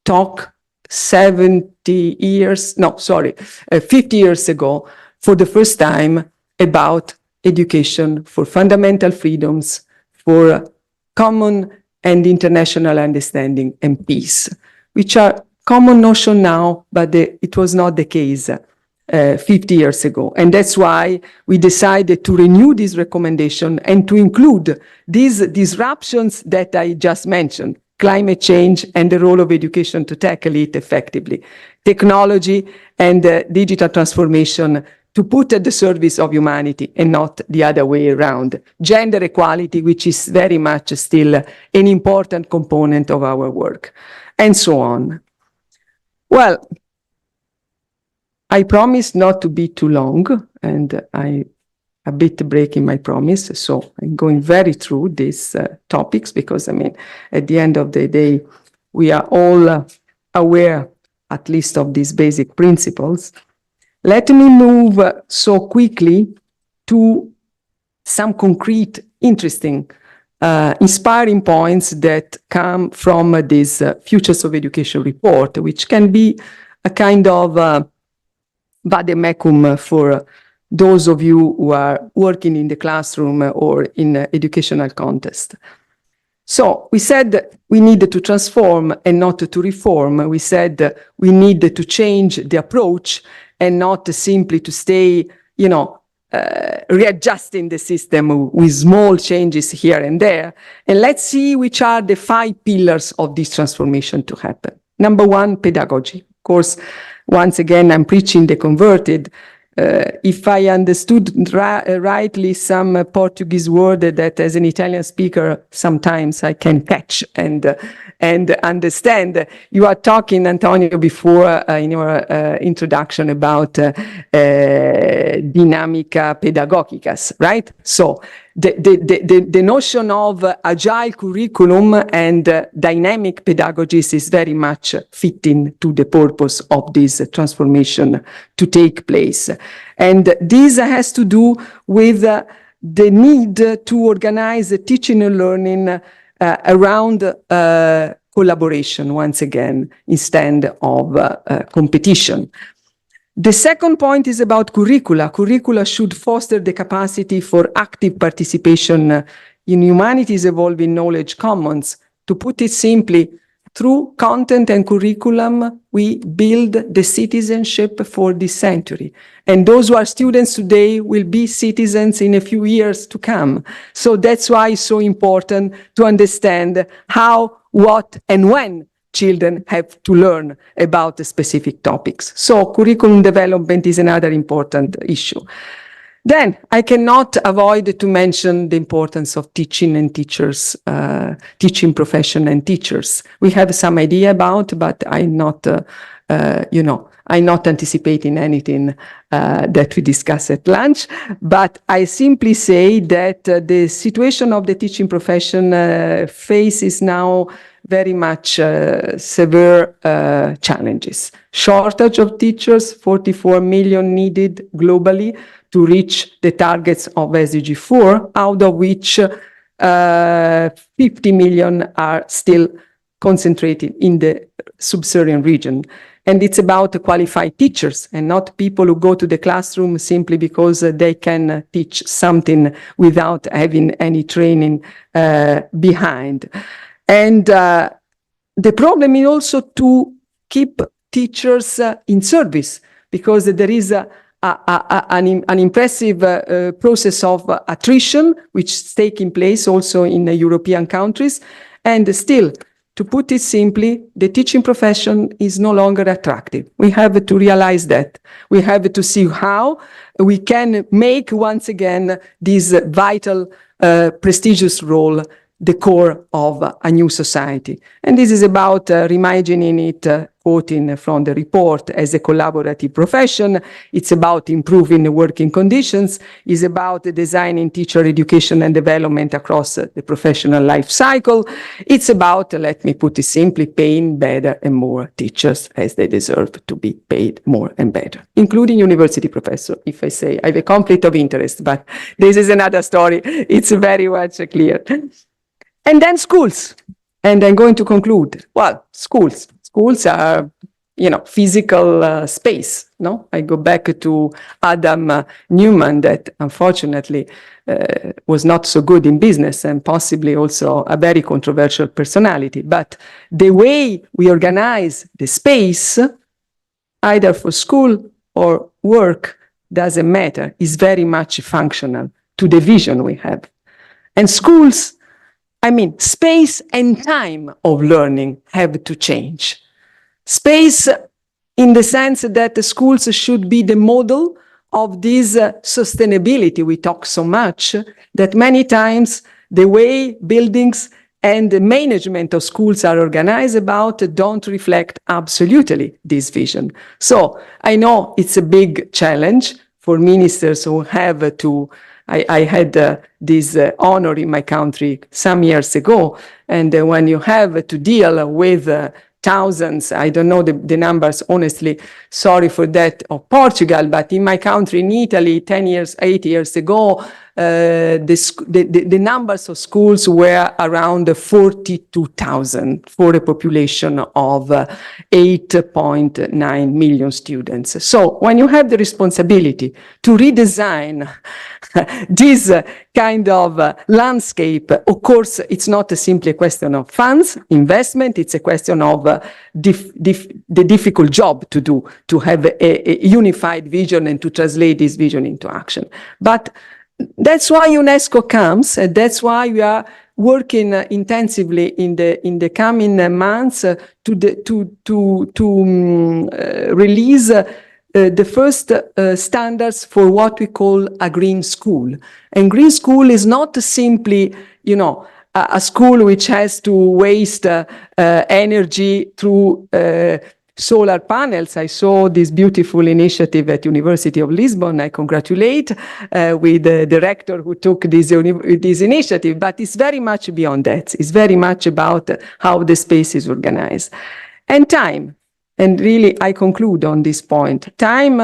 talk 50 years ago, for the first time, about education for fundamental freedoms, for common and international understanding and peace, which are common notion now, but it was not the case 50 years ago. And that's why we decided to renew this recommendation and to include these disruptions that I just mentioned: climate change and the role of education to tackle it effectively, technology and digital transformation to put at the service of humanity and not the other way around, gender equality, which is very much still an important component of our work, and so on. Well, I promised not to be too long, and I a bit breaking my promise, so I'm going very through these topics, because I mean, at the end of the day, we are all aware, at least, of these basic principles. Let me move so quickly to some concrete, interesting, inspiring points that come from this Futures of Education report, which can be a kind of vademecum for those of you who are working in the classroom or in educational context. So we said we needed to transform and not to reform. We said we needed to change the approach and not simply to stay, readjusting the system with small changes here and there. And let's see which are the 5 pillars of this transformation to happen. Number 1, pedagogy. Of course, once again, I'm preaching the converted. If I understood rightly some Portuguese word that as an Italian speaker sometimes I can catch and understand. You are talking, Antonio, before in your introduction about dinamica pedagogicas, right? So the notion of agile curriculum and dynamic pedagogies is very much fitting to the purpose of this transformation to take place. And this has to do with the need to organize teaching and learning around collaboration, once again, instead of competition. The second point is about curricula. Curricula should foster the capacity for active participation in humanities' evolving knowledge commons. To put it simply, through content and curriculum, we build the citizenship for this century. And those who are students today will be citizens in a few years to come. So that's why it's so important to understand how, what, and when children have to learn about the specific topics. So curriculum development is another important issue. Then I cannot avoid to mention the importance of teaching and teachers, teaching profession and teachers. We have some idea about, but I'm not, I'm not anticipating anything that we discuss at lunch. But I simply say that the situation of the teaching profession faces now very much severe challenges. Shortage of teachers, 44 million needed globally to reach the targets of SDG 4, out of which 50 million are still concentrated in the sub-Saharan region. And it's about qualified teachers and not people who go to the classroom simply because they can teach something without having any training behind. And the problem is also to keep teachers in service, because there is an impressive process of attrition which is taking place also in European countries. And still, to put it simply, the teaching profession is no longer attractive. We have to realize that. We have to see how we can make once again this vital, prestigious role the core of a new society. And this is about reimagining it, quoting from the report, as a collaborative profession. It's about improving the working conditions. It's about designing teacher education and development across the professional life cycle. It's about, let me put it simply, paying better and more teachers as they deserve to be paid more and better, including university professors. If I say I have a conflict of interest, but this is another story. It's very much clear. And then schools. And I'm going to conclude. Well, schools. Schools are, physical space. No, I go back to Adam Newman, that unfortunately was not so good in business and possibly also a very controversial personality. But the way we organize the space, either for school or work, doesn't matter. It's very much functional to the vision we have. And schools, space and time of learning have to change. Space in the sense that the schools should be the model of this sustainability we talk so much, that many times the way buildings and the management of schools are organized about don't reflect absolutely this vision. So I know it's a big challenge for ministers who have to. I had this honor in my country some years ago, and when you have to deal with thousands, I don't know the numbers, honestly, sorry for that, of Portugal, but in my country, in Italy, 8 years ago, the numbers of schools were around 42,000 for a population of 8.9 million students. So when you have the responsibility to redesign this kind of landscape, of course, it's not simply a question of funds, investment, it's a question of the difficult job to do, to have a unified vision and to translate this vision into action. But that's why UNESCO comes, and that's why we are working intensively in the coming months to release the first standards for what we call a green school. And green school is not simply, a school which has to waste energy through solar panels. I saw this beautiful initiative at University of Lisbon. I congratulate with the director who took this initiative, but it's very much beyond that. It's very much about how the space is organized. And time. And really, I conclude on this point. Time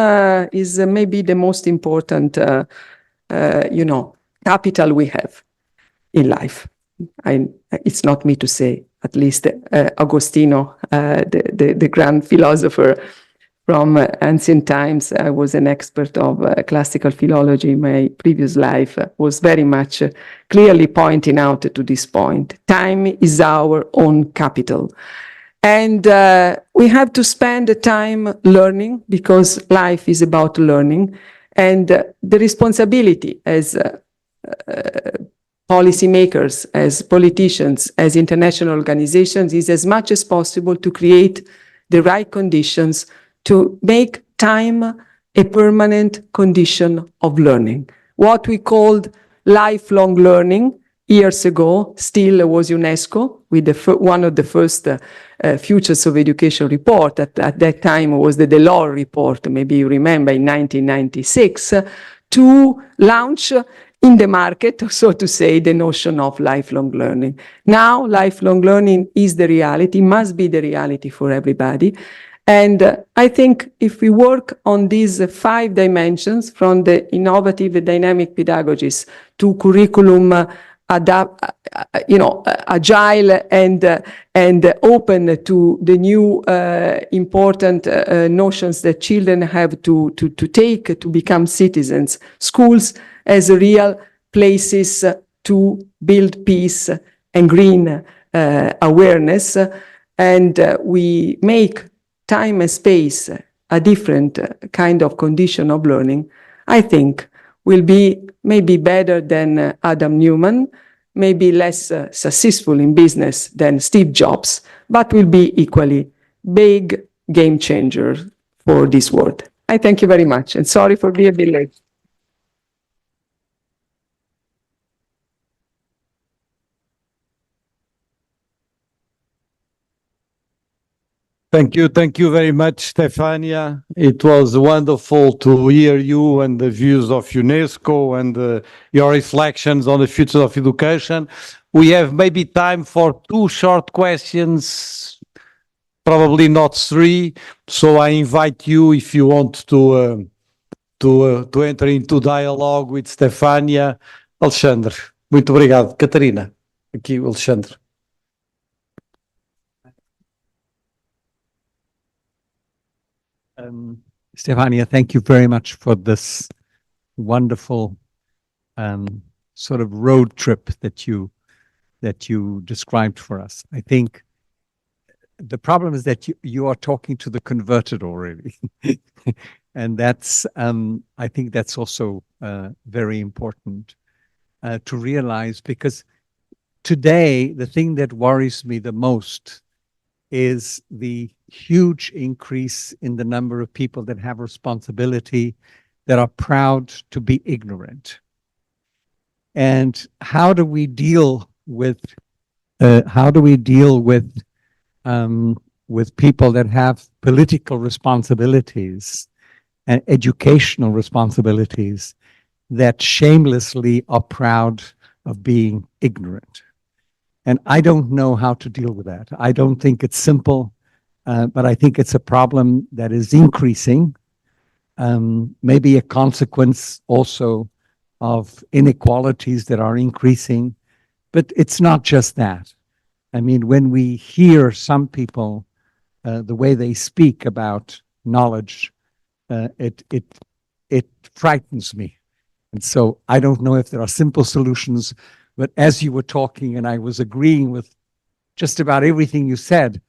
is maybe the most important, capital we have in life. It's not me to say, at least Agostino, the grand philosopher from ancient times. I was an expert of classical philology in my previous life, was very much clearly pointing out to this point. Time is our own capital. And we have to spend the time learning, because life is about learning. And the responsibility as policymakers, as politicians, as international organizations, is as much as possible to create the right conditions to make time a permanent condition of learning. What we called lifelong learning years ago still was UNESCO, with one of the first Futures of Education report. At that time was the Delors report, maybe you remember, in 1996, to launch in the market, so to say, the notion of lifelong learning. Now, lifelong learning is the reality, must be the reality for everybody. And I think if we work on these 5 dimensions, from the innovative dynamic pedagogies to curriculum agile and open to the new important notions that children have to take to become citizens, schools as real places to build peace and green awareness, and we make time and space a different kind of condition of learning, I think will be maybe better than Adam Newman, maybe less successful in business than Steve Jobs, but will be equally big game changer for this world. I thank you very much, and sorry for being a bit late. Thank you very much, Stefania. It was wonderful to hear you and the views of UNESCO and your reflections on the future of education. We have maybe time for 2 short questions, probably not 3. So I invite you, if you want to enter into dialogue with Stefania. Alexandre, muito obrigado. Catarina, aqui o Alexandre. Stefania, thank you very much for this wonderful sort of road trip that you described for us. I think the problem is that you are talking to the converted already. And that's, I think that's also very important to realize, because today, the thing that worries me the most is the huge increase in the number of people that have responsibility, that are proud to be ignorant. And how do we deal with people that have political responsibilities and educational responsibilities that shamelessly are proud of being ignorant? And I don't know how to deal with that. I don't think it's simple, but I think it's a problem that is increasing, maybe a consequence also of inequalities that are increasing. But it's not just that. I mean, when we hear some people, the way they speak about knowledge, it frightens me. And so I don't know if there are simple solutions, but as you were talking and I was agreeing with just about everything you said,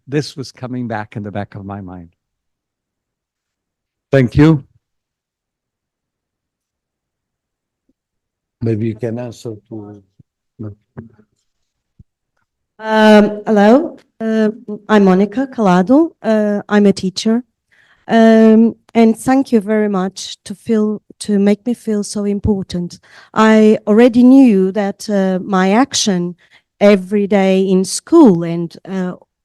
this was coming back in the back of my mind. Thank you. Maybe you can answer to... Hello, I'm Monica Calado. I'm a teacher. And thank you very much to make me feel so important. I already knew that my action every day in school and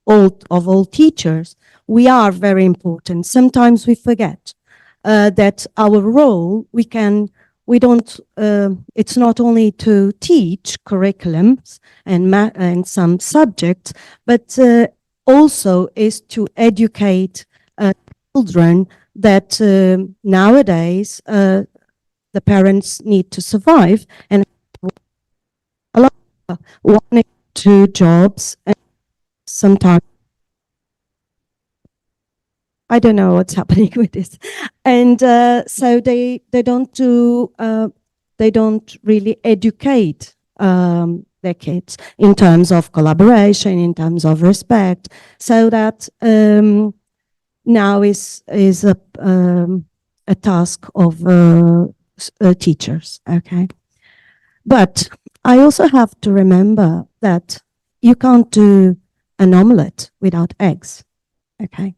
all teachers, we are very important. Sometimes we forget that our role, it's not only to teach curriculums and some subjects, but also is to educate children that nowadays the parents need to survive, and a lot of 1 or 2 jobs, and sometimes I don't know what's happening with this, and so they don't really educate their kids in terms of collaboration, in terms of respect, so that now is a task of teachers, okay? But I also have to remember that you can't do an omelette without eggs, okay?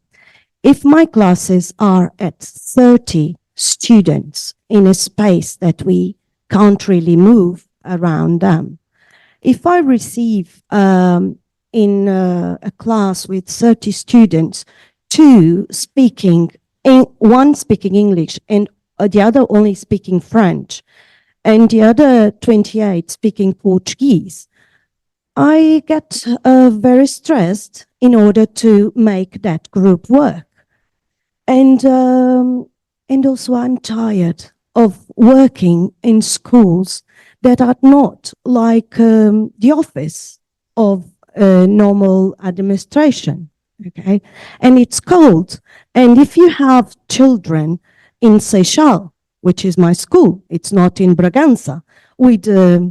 If my classes are at 30 students in a space that we can't really move around them, if I receive in a class with 30 students, 2 speaking, one speaking English and the other only speaking French, and the other 28 speaking Portuguese, I get very stressed in order to make that group work. And also I'm tired of working in schools that are not like the office of normal administration. Okay, and it's cold. And if you have children in Seychelles, which is my school, it's not in Bragança, with a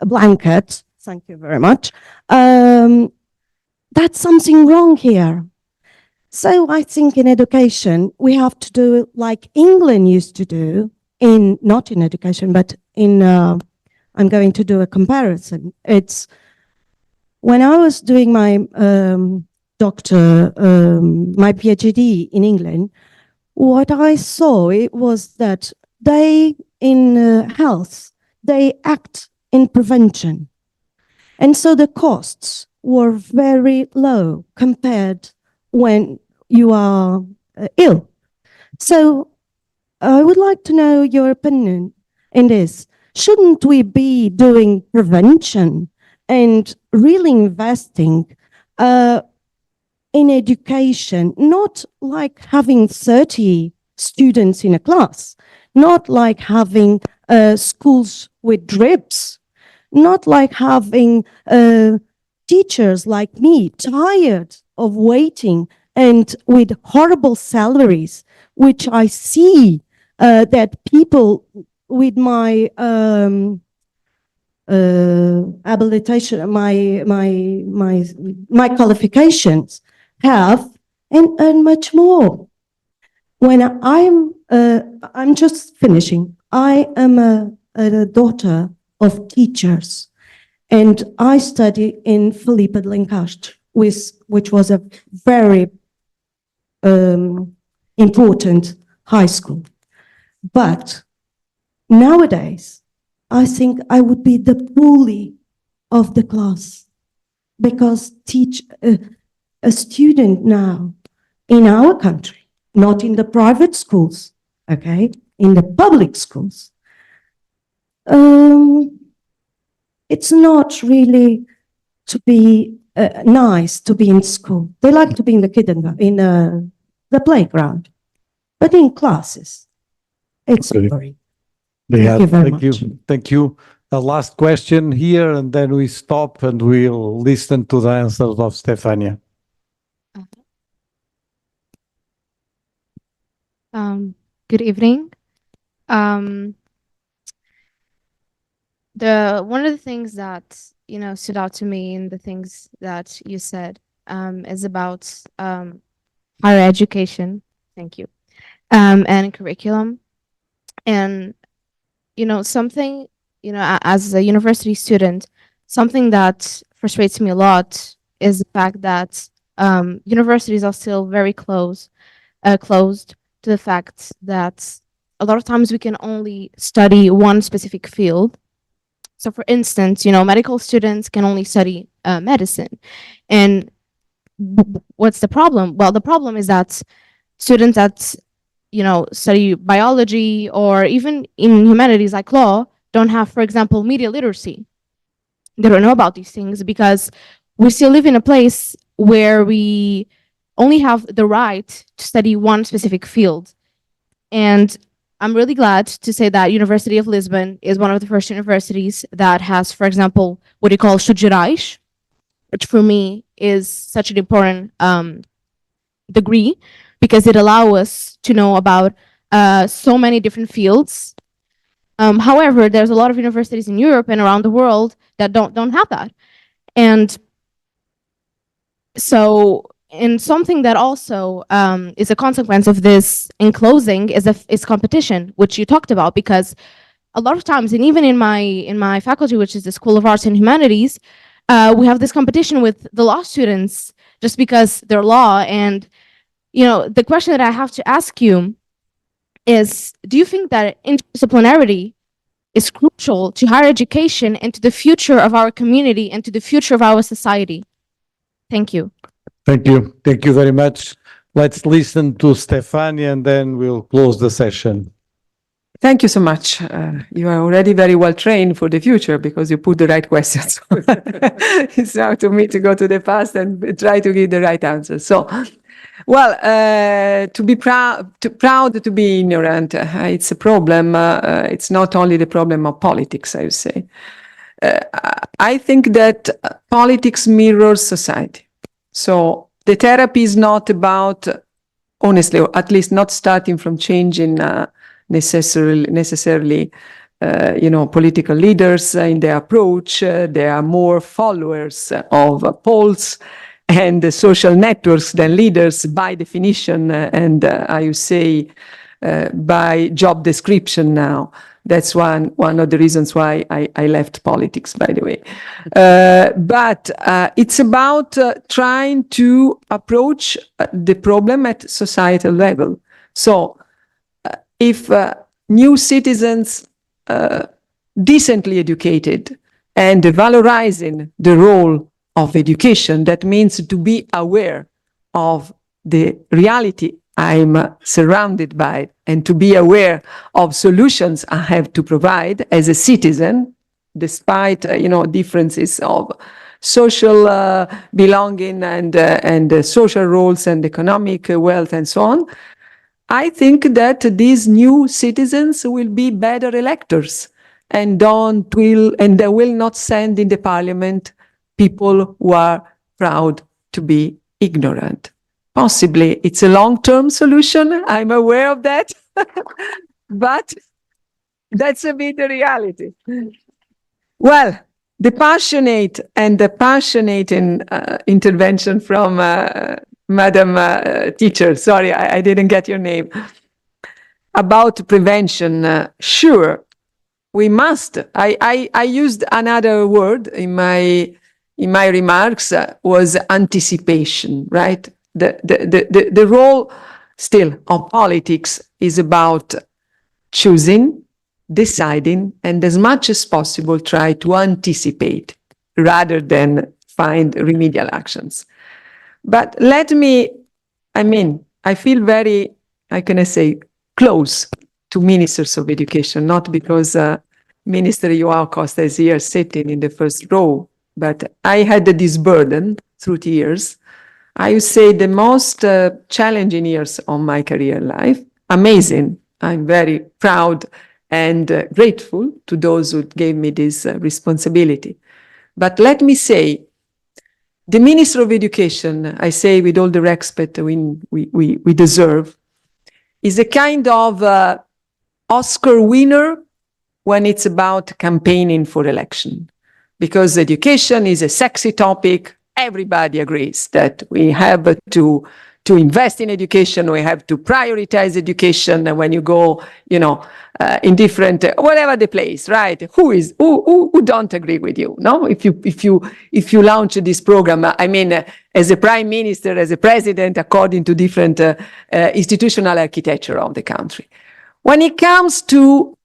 blanket, thank you very much, that's something wrong here. So I think in education, we have to do it like England used to do, not in education, but in, I'm going to do a comparison. It's, when I was doing my my PhD in England, what I saw it was that they, in health, they act in prevention. And so the costs were very low compared when you are ill. So I would like to know your opinion in this. Shouldn't we be doing prevention and really investing in education, not like having 30 students in a class, not like having schools with drips, not like having teachers like me tired of waiting and with horrible salaries, which I see that people with my habilitation, my qualifications have and earn much more. When I'm just finishing. I am a daughter of teachers, and I studied in Filipe de Lencastre, which was a very important high school. But nowadays, I think I would be the bully of the class, because a student now in our country, not in the private schools, okay, in the public schools, it's not really to be nice to be in school. They like to be in the kindergarten, in the playground, but in classes, it's boring. Thank you very much. Thank you. The last question here, and then we stop and we'll listen to the answers of Stefania. Good evening. One of the things that stood out to me in the things that you said is about higher education. Thank you. And curriculum, and something as a university student, something that frustrates me a lot is the fact that universities are still very closed to the fact that a lot of times we can only study one specific field. So for instance, medical students can only study medicine. And what's the problem? Well, the problem is that students that, study biology or even in humanities like law don't have, for example, media literacy. They don't know about these things because we still live in a place where we only have the right to study one specific field. And I'm really glad to say that University of Lisbon is one of the first universities that has, for example, what you call estudos gerais, which for me is such an important degree because it allows us to know about so many different fields. However, there's a lot of universities in Europe and around the world that don't have that. And so, and something that also is a consequence of this enclosing is competition, which you talked about, because a lot of times, and even in my faculty, which is the School of Arts and Humanities, we have this competition with the law students just because they're law. And the question that I have to ask you is, do you think that interdisciplinarity is crucial to higher education and to the future of our community and to the future of our society? Thank you. Thank you. Thank you very much. Let's listen to Stefania and then we'll close the session. Thank you so much. You are already very well trained for the future because you put the right questions. It's now to me to go to the past and try to give the right answer. So, well, to be proud to be ignorant, it's a problem. It's not only the problem of politics, I would say. I think that politics mirrors society. So the therapy is not about, honestly, or at least not starting from changing necessarily, political leaders in their approach. They are more followers of polls and the social networks than leaders by definition, and I would say by job description now. That's one of the reasons why I left politics, by the way. But it's about trying to approach the problem at societal level. So if new citizens, decently educated and valorizing the role of education. That means to be aware of the reality I'm surrounded by and to be aware of solutions I have to provide as a citizen, despite, differences of social belonging and social roles and economic wealth and so on. I think that these new citizens will be better electors and they will not send in the parliament people who are proud to be ignorant. Possibly it's a long-term solution, I'm aware of that, but that's a bit the reality. Well, the passionate intervention from Madam Teacher, sorry, I didn't get your name, about prevention. Sure, we must. I used another word in my remarks, was anticipation, right? The role still of politics is about choosing, deciding, and as much as possible try to anticipate rather than find remedial actions. But I feel very, how can I say, close to ministers of education, not because Minister João Costa is here sitting in the first row, but I had this burden through the years. I would say the most challenging years of my career life. Amazing. I'm very proud and grateful to those who gave me this responsibility. But let me say, the Minister of Education, I say with all the respect we deserve, is a kind of Oscar winner when it's about campaigning for election. Because education is a sexy topic, everybody agrees that we have to invest in education, we have to prioritize education. And when you go, in different, whatever the place, right? Who don't agree with you? No, if you launch this program, as a prime minister, as a president, according to different institutional architecture of the country. When it comes to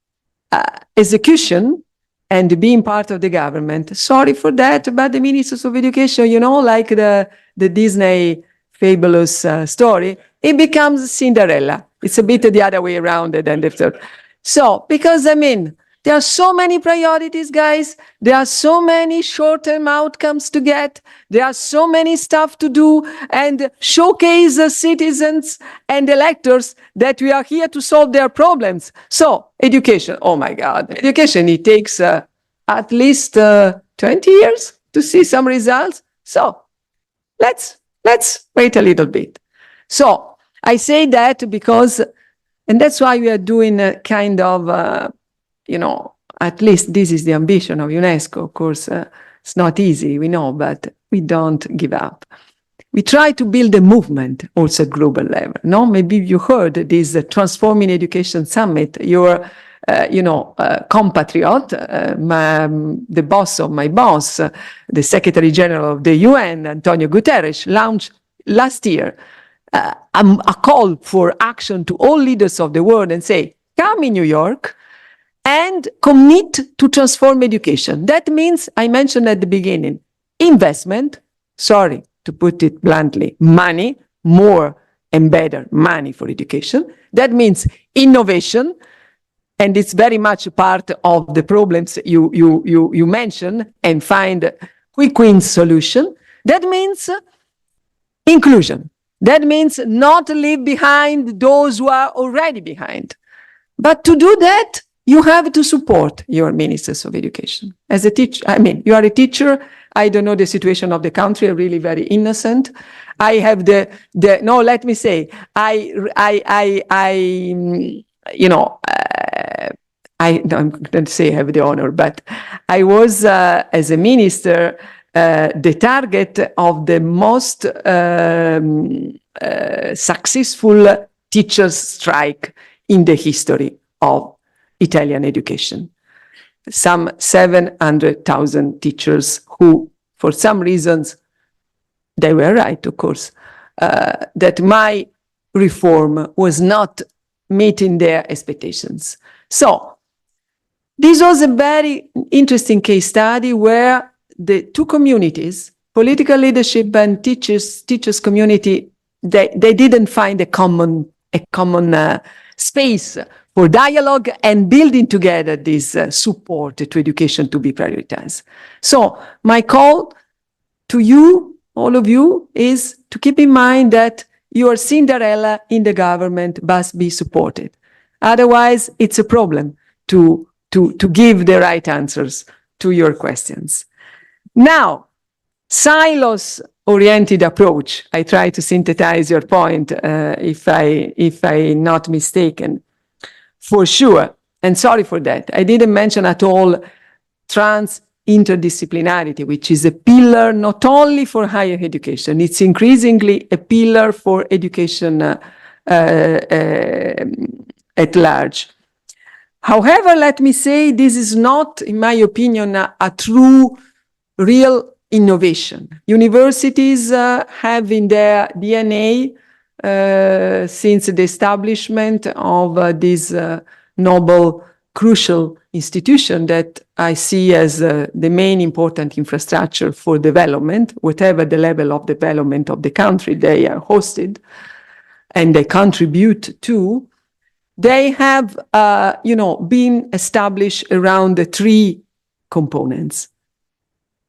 execution and being part of the government, sorry for that, but the ministers of education, like the Disney fabulous story, it becomes Cinderella. It's a bit the other way around than the third. So, because there are so many priorities, guys. There are so many short-term outcomes to get. There are so many stuff to do and showcase the citizens and electors that we are here to solve their problems. So, education, oh my God, education, it takes at least 20 years to see some results. So, let's wait a little bit. So I say that because, and that's why we are doing a kind of, at least this is the ambition of UNESCO. Of course, it's not easy, we know, but we don't give up. We try to build a movement also at global level. No, maybe you heard this Transforming Education Summit. Your compatriot, the boss of my boss, the Secretary General of the UN, Antonio Guterres, launched last year a call for action to all leaders of the world and say, come in New York and commit to transform education. That means, I mentioned at the beginning, investment, sorry to put it bluntly, money, more and better money for education. That means innovation. And it's very much a part of the problems you mentioned and find quick win solution. That means inclusion. That means not leave behind those who are already behind. But to do that, you have to support your ministers of education. As a teacher, you are a teacher. I don't know the situation of the country. I'm really very innocent. I have no, let me say, I'm going to say I have the honor, but I was, as a minister, the target of the most successful teachers' strike in the history of Italian education. Some 700,000 teachers who, for some reasons, they were right, of course, that my reform was not meeting their expectations. So, this was a very interesting case study where the two communities political leadership and teachers community, they didn't find a common space for dialogue and building together this support to education to be prioritized. So my call to you, all of you, is to keep in mind that your Cinderella in the government must be supported. Otherwise, it's a problem to give the right answers to your questions. Now, silos-oriented approach. I try to synthesize your point, if I'm not mistaken. For sure, and sorry for that, I didn't mention at all interdisciplinarity, which is a pillar not only for higher education, it's increasingly a pillar for education at large. However, let me say this is not, in my opinion, a true, real innovation. Universities have in their DNA, since the establishment of this noble, crucial institution that I see as the main important infrastructure for development, whatever the level of development of the country they are hosted and they contribute to, they have, been established around the three components.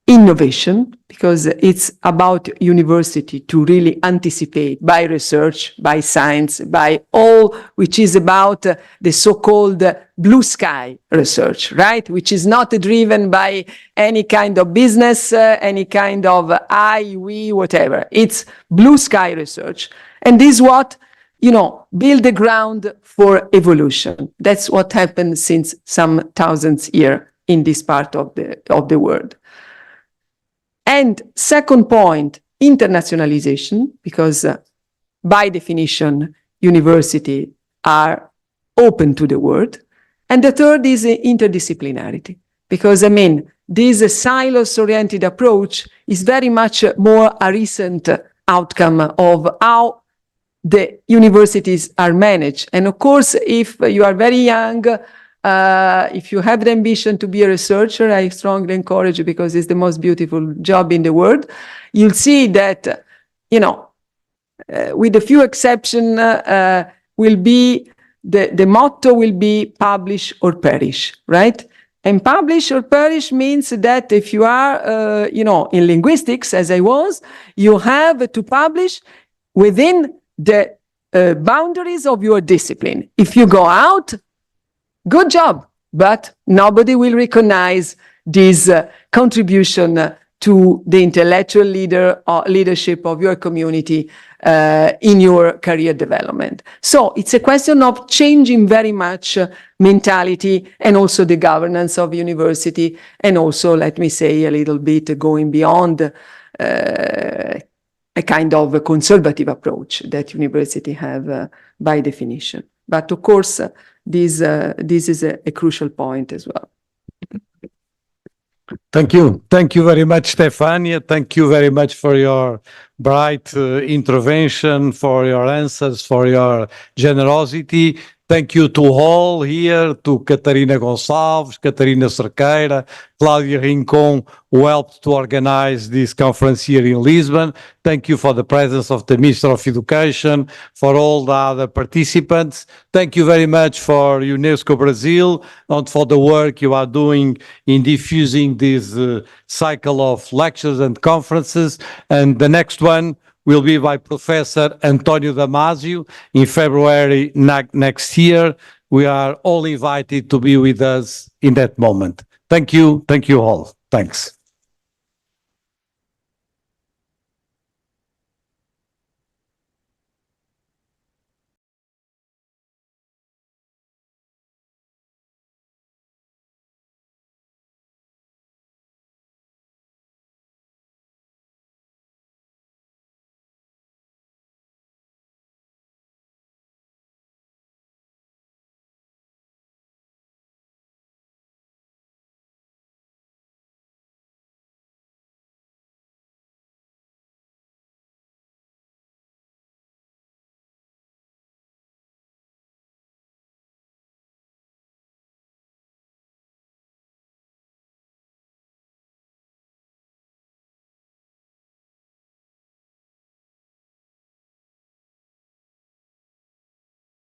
Innovation, because it's about university to really anticipate by research, by science, by all which is about the so-called blue sky research, right? Which is not driven by any kind of business, any kind of we, whatever. It's blue sky research. And this is what, build the ground for evolution. That's what happened since some thousands years in this part of the world. And second point, internationalization, because by definition, universities are open to the world. And the third is interdisciplinarity, because this silos-oriented approach is very much more a recent outcome of how the universities are managed. And of course, if you are very young, if you have the ambition to be a researcher, I strongly encourage you, because it's the most beautiful job in the world. You'll see that, with a few exceptions, will be the motto will be publish or perish, right? And publish or perish means that if you are, in linguistics, as I was, you have to publish within the boundaries of your discipline. If you go out, good job, but nobody will recognize this contribution to the intellectual leadership of your community in your career development. So it's a question of changing very much mentality and also the governance of university, and also, let me say, a little bit going beyond a kind of a conservative approach that university have by definition. But of course, this is a crucial point as well. Thank you. Thank you very much, Stefania. Thank you very much for your bright intervention, for your answers, for your generosity. Thank you to all here, to Catarina Gonçalves, Catarina Cerqueira, Cláudia Rincon, who helped to organize this conference here in Lisbon. Thank you for the presence of the Minister of Education, for all the other participants. Thank you very much for UNESCO Brazil and for the work you are doing in diffusing this cycle of lectures and conferences. And the next one will be by Professor Antonio Damasio in February next year. We are all invited to be with us in that moment. Thank you all. Thanks.